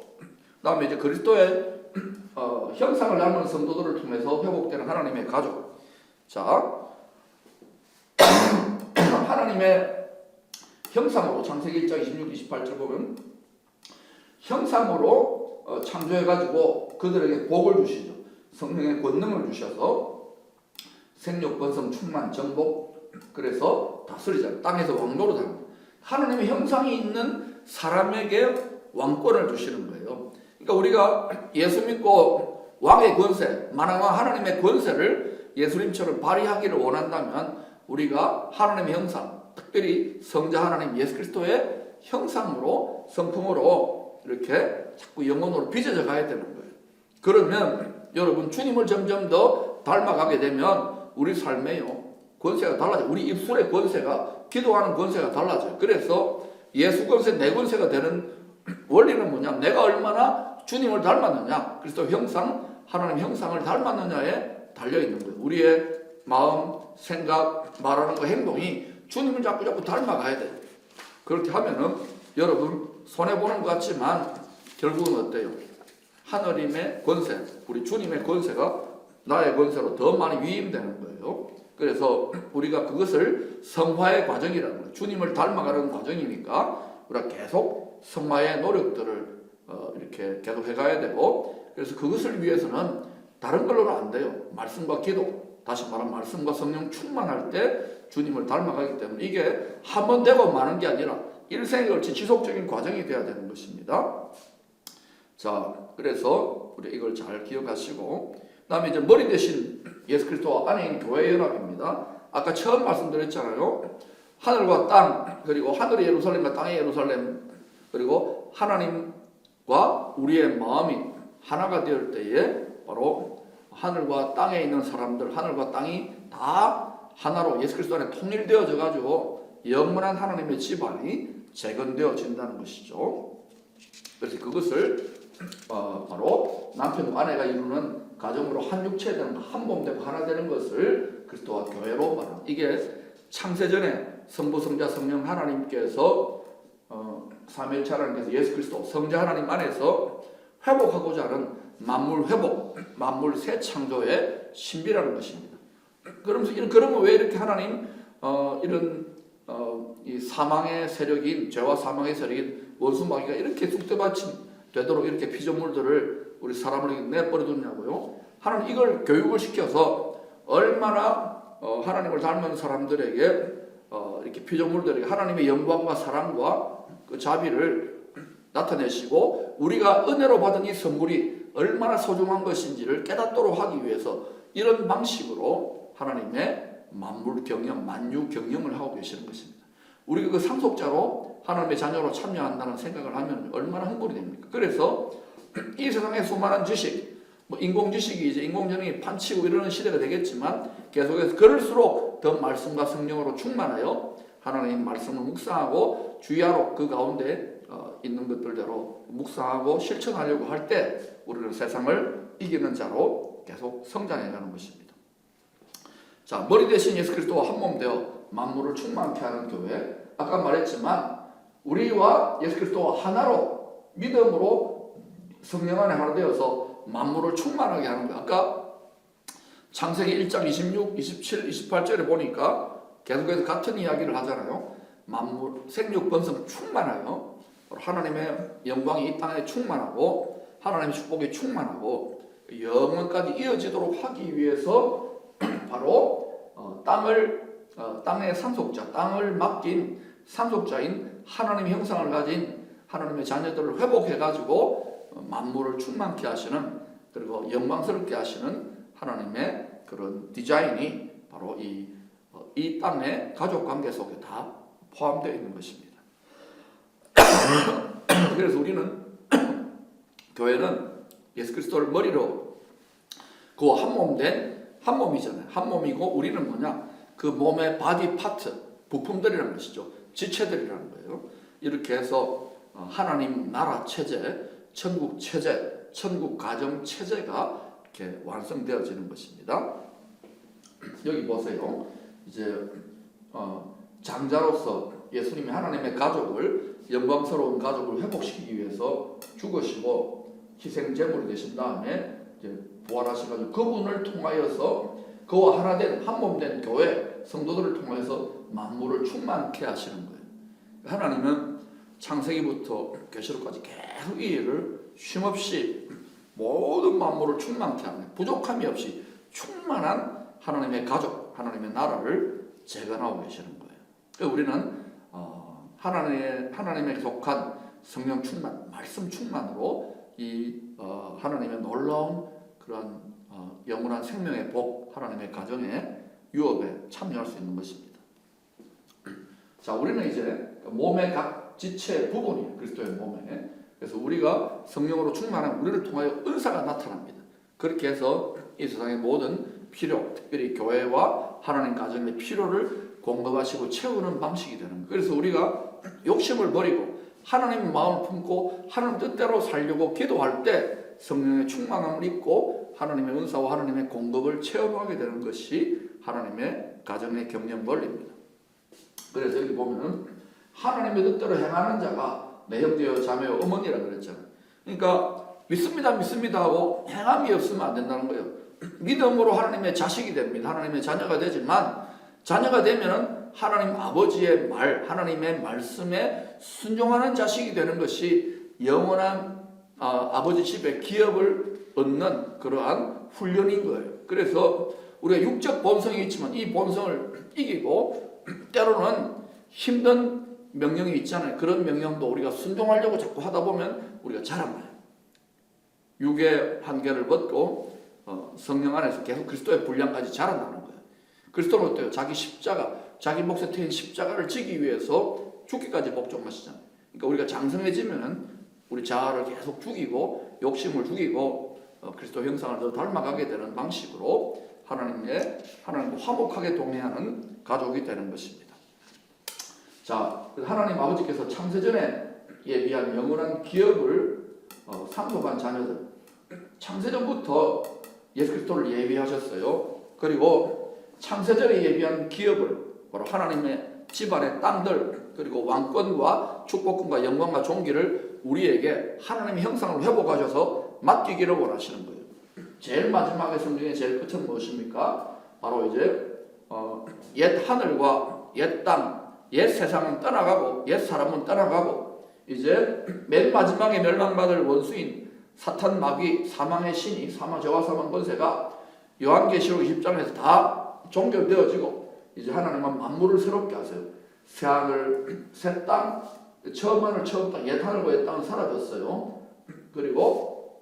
그다음에 이제 그리스도의 형상을 닮은 성도들을 통해서 회복되는 하나님의 가족. 자, 하나님의 형상으로 창세기 1장 26, 28절 보면 형상으로 창조해가지고 그들에게 복을 주시죠. 성령의 권능을 주셔서 생육, 번성, 충만, 정복 그래서 다스리잖아요. 땅에서 왕노로 다닙니다. 하나님의 형상이 있는 사람에게 왕권을 주시는 거예요. 그러니까 우리가 예수 믿고 왕의 권세, 만왕왕 하나님의 권세를 예수님처럼 발휘하기를 원한다면 우리가 하나님의 형상, 특별히 성자 하나님 예수 그리스도의 형상으로 성품으로 이렇게 자꾸 영혼으로 빚어져 가야 되는 거예요. 그러면 여러분 주님을 점점 더 닮아가게 되면 우리 삶에요 권세가 달라져요. 우리 입술의 권세가 기도하는 권세가 달라져요. 그래서 예수 권세, 내 권세가 되는 원리는 뭐냐? 내가 얼마나 주님을 닮았느냐, 그리스도 형상, 하나님 형상을 닮았느냐에 달려있는 거예요. 우리의 마음, 생각, 말하는 거, 행동이 주님을 자꾸 닮아가야 돼요. 그렇게 하면은 여러분 손해보는 것 같지만 결국은 어때요? 하느님의 권세, 우리 주님의 권세가 나의 권세로 더 많이 위임되는 거예요. 그래서 우리가 그것을 성화의 과정이라는 거예요. 주님을 닮아가는 과정이니까 우리가 계속 성화의 노력들을 이렇게 계속 해가야 되고, 그래서 그것을 위해서는 다른 걸로는 안 돼요. 말씀과 기도, 다시 말하면 말씀과 성령 충만할 때 주님을 닮아가기 때문에 이게 한 번 되고 마는 게 아니라 일생에 걸친 지속적인 과정이 돼야 되는 것입니다. 자, 그래서 우리 이걸 잘 기억하시고, 그다음에 이제 머리 대신 예수 그리스도와 안에 있는 교회 연합입니다. 아까 처음 말씀드렸잖아요. 하늘과 땅, 그리고 하늘의 예루살렘과 땅의 예루살렘, 그리고 하나님과 우리의 마음이 하나가 될 때에 바로 하늘과 땅에 있는 사람들, 하늘과 땅이 다 하나로 예수 그리스도 안에 통일되어져 가지고 영원한 하나님의 집안이 재건되어진다는 것이죠. 그래서 그것을 바로 남편과 아내가 이루는 가정으로 한 육체 되는 한 몸 되고 하나 되는 것을 그리스도와 교회로 말합니다. 이게 창세전에 성부, 성자, 성령 하나님께서 삼위일체 하나님께서 예수 그리스도 성자 하나님 안에서 회복하고자 하는 만물 회복, 만물 새 창조의 신비라는 것입니다. 그러면 왜 이렇게 하나님 이 사망의 세력인, 죄와 사망의 세력인 원수 마귀가 이렇게 쑥대밭이 되도록 이렇게 피조물들을 우리 사람을 내버려 뒀냐고요? 하나님 이걸 교육을 시켜서 얼마나 하나님을 닮은 사람들에게 이렇게 피조물들에게 하나님의 영광과 사랑과 그 자비를 나타내시고 우리가 은혜로 받은 이 선물이 얼마나 소중한 것인지를 깨닫도록 하기 위해서 이런 방식으로 하나님의 만물 경영, 만유 경영을 하고 계시는 것입니다. 우리가 그 상속자로 하나님의 자녀로 참여한다는 생각을 하면 얼마나 흥분이 됩니까? 그래서 이 세상의 수많은 지식, 인공 지식이 이제 인공지능이 판치고 이러는 시대가 되겠지만 계속해서 그럴수록 더 말씀과 성령으로 충만하여 하나님 말씀을 묵상하고 주의하러 그 가운데 있는 것들대로 묵상하고 실천하려고 할 때 우리는 세상을 이기는 자로 계속 성장해가는 것입니다. 자, 머리 대신 예수 그리스도와 한 몸 되어 만물을 충만케 하는 교회. 아까 말했지만 우리와 예수 그리스도와 하나로 믿음으로 성령 안에 하나 되어서 만물을 충만하게 하는 거예요. 아까 창세기 1장 26, 27, 28절에 보니까 계속해서 같은 이야기를 하잖아요. 만물, 생육, 번성 충만하여 하나님의 영광이 이 땅에 충만하고 하나님의 축복이 충만하고 영원까지 이어지도록 하기 위해서 바로 땅을 땅의 상속자, 땅을 맡긴 상속자인 하나님의 형상을 가진 하나님의 자녀들을 회복해가지고 만물을 충만케 하시는, 그리고 영광스럽게 하시는 하나님의 그런 디자인이 바로 이 땅의 가족 관계 속에 다 포함되어 있는 것입니다. 그래서 우리는 교회는 예수 그리스도를 머리로 그와 한 몸 된 한 몸이잖아요. 한 몸이고 우리는 뭐냐? 그 몸의 바디 파트, 부품들이라는 것이죠. 지체들이라는 거예요. 이렇게 해서 하나님 나라 체제, 천국 체제, 천국 가정 체제가 이렇게 완성되어지는 것입니다. 여기 보세요. 이제 장자로서 예수님이 하나님의 가족을, 영광스러운 가족을 회복시키기 위해서 죽으시고 희생 제물이 되신 다음에 이제 부활하셔가지고 그분을 통하여서 그와 하나 된 한 몸 된 교회 성도들을 통해서 만물을 충만케 하시는 거예요. 하나님은 창세기부터 계시록까지 계속 이 일을 쉼없이 모든 만물을 충만케 하는, 부족함이 없이 충만한 하나님의 가족, 하나님의 나라를 재건하고 계시는 거예요. 우리는 하나님에 속한 성령 충만, 말씀 충만으로 이 하나님의 놀라운 그런 영원한 생명의 복, 하나님의 가정의 유업에 참여할 수 있는 것입니다. 자, 우리는 이제 몸의 각 지체 부분이 그리스도의 몸에, 그래서 우리가 성령으로 충만한 우리를 통하여 은사가 나타납니다. 그렇게 해서 이 세상의 모든 필요, 특별히 교회와 하나님 가정의 필요를 공급하시고 채우는 방식이 되는 거예요. 그래서 우리가 욕심을 버리고 하나님의 마음을 품고 하나님 뜻대로 살려고 기도할 때 성령의 충만함을 입고 하나님의 은사와 하나님의 공급을 체험하게 되는 것이 하나님의 가정의 경영 원리입니다. 그래서 여기 보면은 하나님의 뜻대로 행하는 자가 내 형제여 자매여 어머니라 그랬잖아요. 그러니까 믿습니다 하고 행함이 없으면 안 된다는 거예요. 믿음으로 하나님의 자식이 됩니다. 하나님의 자녀가 되지만 자녀가 되면은 하나님 아버지의 말, 하나님의 말씀에 순종하는 자식이 되는 것이 영원한 아버지 집의 기업을 얻는 그러한 훈련인 거예요. 그래서 우리가 육적 본성이 있지만 이 본성을 이기고 때로는 힘든 명령이 있잖아요. 그런 명령도 우리가 순종하려고 자꾸 하다 보면 우리가 자란 거예요. 육의 한계를 벗고 성령 안에서 계속 그리스도의 분량까지 자란다는 거예요. 그리스도는 어때요? 자기 십자가, 자기 몫에 트인 십자가를 지기 위해서 죽기까지 복종하시잖아요. 그러니까 우리가 장성해지면은 우리 자아를 계속 죽이고 욕심을 죽이고 그리스도 형상을 더 닮아가게 되는 방식으로 하나님과 화목하게 동행하는 가족이 되는 것입니다. 자, 하나님 아버지께서 창세전에 예비한 영원한 기업을 상속한 자녀들, 창세전부터 예수 그리스도를 예비하셨어요. 그리고 창세전에 예비한 기업을 바로 하나님의 집안의 땅들, 그리고 왕권과 축복권과 영광과 존귀를 우리에게 하나님의 형상을 회복하셔서 맡기기를 원하시는 거예요. 제일 마지막에 성경의 제일 끝은 무엇입니까? 바로 이제 옛 하늘과 옛 땅, 옛 세상은 떠나가고 옛 사람은 떠나가고 이제 맨 마지막에 멸망받을 원수인 사탄, 마귀, 사망의 신이, 죄와 사망 권세가 요한계시록 20장에서 다 종결되어지고 이제 하나님은 만물을 새롭게 하세요. 새 하늘, 새 땅, 처음 하늘, 처음 땅, 옛 하늘과 옛 땅은 사라졌어요. 그리고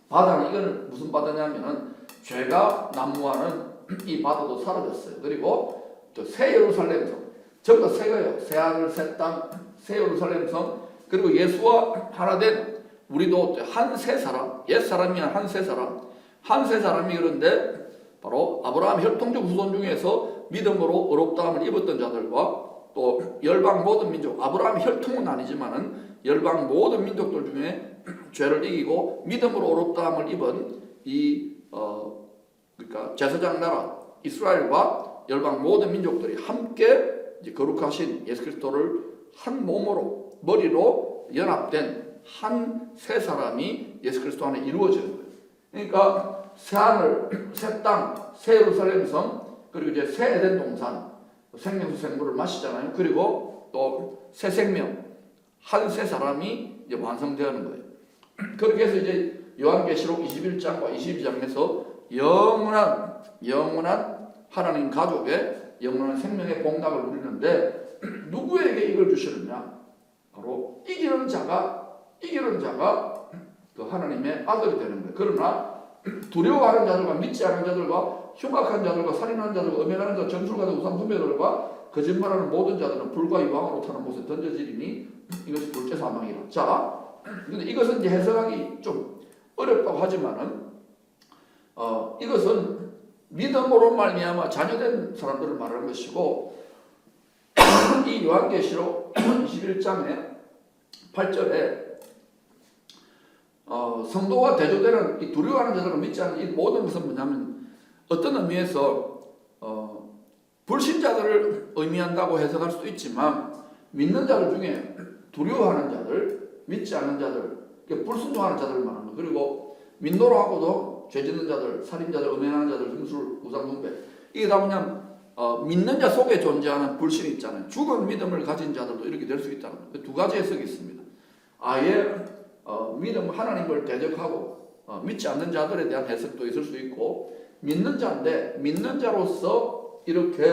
바다는, 이거는 무슨 바다냐면은 죄가 난무하는 이 바다도 사라졌어요. 그리고 또 새 예루살렘성, 전부 다 새거예요. 새 하늘, 새 땅, 새 예루살렘성, 그리고 예수와 하나 된 우리도 한 새 사람, 옛 사람이야 한 새 사람, 한 새 사람이 그런데 바로 아브라함 혈통적 후손 중에서 믿음으로 의롭다함을 입었던 자들과 또 열방 모든 민족, 아브라함 혈통은 아니지만은 열방 모든 민족들 중에 죄를 이기고 믿음으로 의롭다함을 입은 그러니까 제사장 나라 이스라엘과 열방 모든 민족들이 함께 이제 거룩하신 예수 그리스도를 한 몸으로 머리로 연합된 한 새 사람이 예수 그리스도 안에 이루어지는 거예요. 그러니까 새 하늘, 새 땅, 새 예루살렘 성, 그리고 이제 새 에덴 동산, 생명수 생물을 마시잖아요. 그리고 또 새 생명, 한 새 사람이 이제 완성되는 거예요. 그렇게 해서 이제 요한계시록 21장과 22장에서 영원한 하나님 가족의 영원한 생명의 복락을 누리는데 누구에게 이걸 주시느냐? 바로 이기는 자가 그 하나님의 아들이 되는 거예요. 그러나 두려워하는 자들과 믿지 않은 자들과 흉악한 자들과 살인하는 자들과 음행하는 자, 점술가들, 우상숭배들과 거짓말하는 모든 자들은 불과 이왕으로 타는 곳에 던져지리니 이것이 둘째 사망이라. 자, 근데 이것은 이제 해석하기 좀 어렵다고 하지만은 이것은 믿음으로 말미암아 자녀된 사람들을 말하는 것이고 이 요한계시록 21장에 8절에 성도가 대조되는 이 두려워하는 자들과 믿지 않는 이 모든 것은 뭐냐면 어떤 의미에서 불신자들을 의미한다고 해석할 수도 있지만 믿는 자들 중에 두려워하는 자들, 믿지 않는 자들, 불순종하는 자들을 말하는 거예요. 그리고 믿노로 하고도 죄 짓는 자들, 살인자들, 음행하는 자들, 흉술, 우상숭배 이게 다 그냥 믿는 자 속에 존재하는 불신이 있잖아요. 죽은 믿음을 가진 자들도 이렇게 될 수 있다는 거예요. 두 가지 해석이 있습니다. 아예 믿음 하나님을 대적하고 믿지 않는 자들에 대한 해석도 있을 수 있고 믿는 자인데 믿는 자로서 이렇게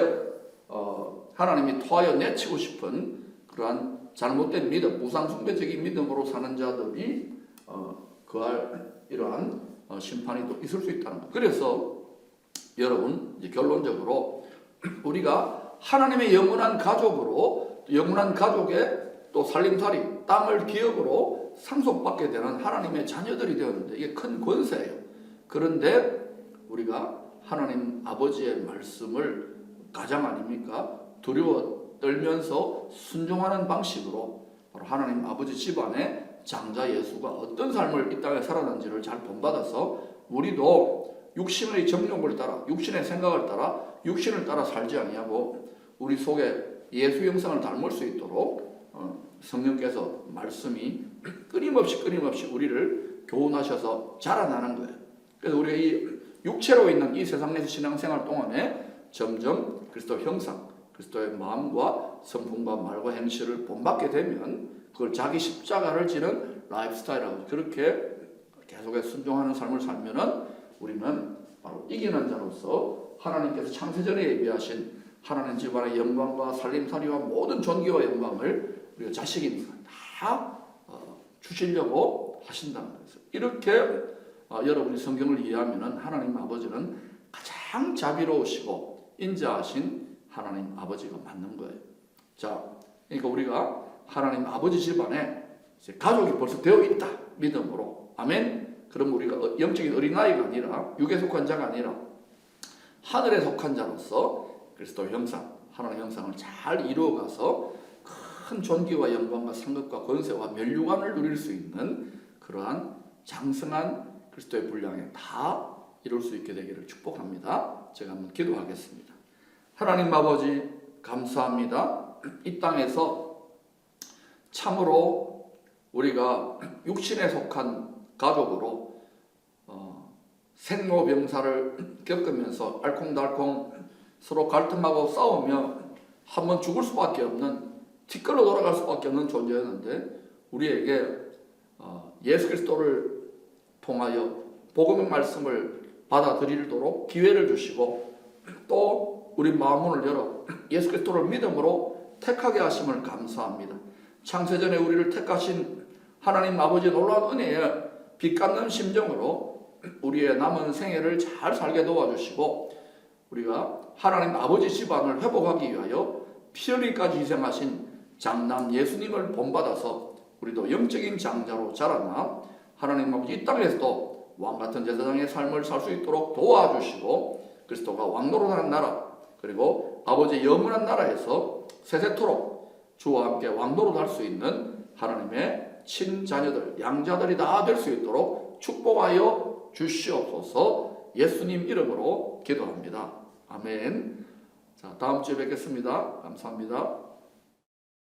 하나님이 토하여 내치고 싶은 그러한 잘못된 믿음, 우상숭배적인 믿음으로 사는 자들이 그할 이러한 심판이 또 있을 수 있다는 것. 그래서 여러분 이제 결론적으로 우리가 하나님의 영원한 가족으로 영원한 가족의 또 살림살이 땅을 기업으로 상속받게 되는 하나님의 자녀들이 되었는데 이게 큰 권세예요. 그런데 우리가 하나님 아버지의 말씀을 가장 아닙니까? 두려워 떨면서 순종하는 방식으로 바로 하나님 아버지 집안의 장자 예수가 어떤 삶을 이 땅에 살아난지를 잘 본받아서 우리도 육신의 정욕을 따라 육신의 생각을 따라 육신을 따라 살지 아니하고 우리 속에 예수 형상을 닮을 수 있도록 성령께서 말씀이 끊임없이 우리를 교훈하셔서 자라나는 거예요. 그래서 우리가 이 육체로 있는 이 세상 내에서 신앙생활 동안에 점점 그리스도 형상, 그리스도의 마음과 성품과 말과 행실을 본받게 되면 그걸 자기 십자가를 지는 라이프스타일이라고 그렇게 계속해서 순종하는 삶을 살면은 우리는 바로 이기는 자로서 하나님께서 창세전에 예비하신 하나님 집안의 영광과 살림살이와 모든 존귀와 영광을 우리가 자식이니까 다 주시려고 하신다는 거예요. 이렇게 여러분이 성경을 이해하면은 하나님 아버지는 가장 자비로우시고 인자하신 하나님 아버지가 맞는 거예요. 자, 그러니까 우리가 하나님 아버지 집안에 이제 가족이 벌써 되어 있다 믿음으로 아멘. 그럼 우리가 영적인 어린아이가 아니라 육에 속한 자가 아니라 하늘에 속한 자로서 그리스도 형상, 하나님 형상을 잘 이루어가서 큰 존귀와 영광과 상급과 권세와 면류관을 누릴 수 있는 그러한 장성한 그리스도의 분량에 다 이룰 수 있게 되기를 축복합니다. 제가 한번 기도하겠습니다. 하나님 아버지 감사합니다. 이 땅에서 참으로 우리가 육신에 속한 가족으로 생로병사를 겪으면서 알콩달콩 서로 갈등하고 싸우며 한번 죽을 수밖에 없는 티끌로 돌아갈 수밖에 없는 존재였는데 우리에게 예수 그리스도를 통하여 복음의 말씀을 받아들이도록 기회를 주시고 또 우리 마음문을 열어 예수 그리스도를 믿음으로 택하게 하심을 감사합니다. 창세전에 우리를 택하신 하나님 아버지의 놀라운 은혜에 빛감는 심정으로 우리의 남은 생애를 잘 살게 도와주시고 우리가 하나님 아버지 집안을 회복하기 위하여 피 흘리기까지 희생하신 장남 예수님을 본받아서 우리도 영적인 장자로 자라나 하나님 아버지 이 땅에서도 왕같은 제사장의 삶을 살 수 있도록 도와주시고 그리스도가 왕노릇하는 나라 그리고 아버지의 영원한 나라에서 세세토록 주와 함께 왕노릇할 수 있는 하나님의 친자녀들 양자들이 다 될 수 있도록 축복하여 주시옵소서. 예수님 이름으로 기도합니다. 아멘. 자, 다음 주에 뵙겠습니다. 감사합니다.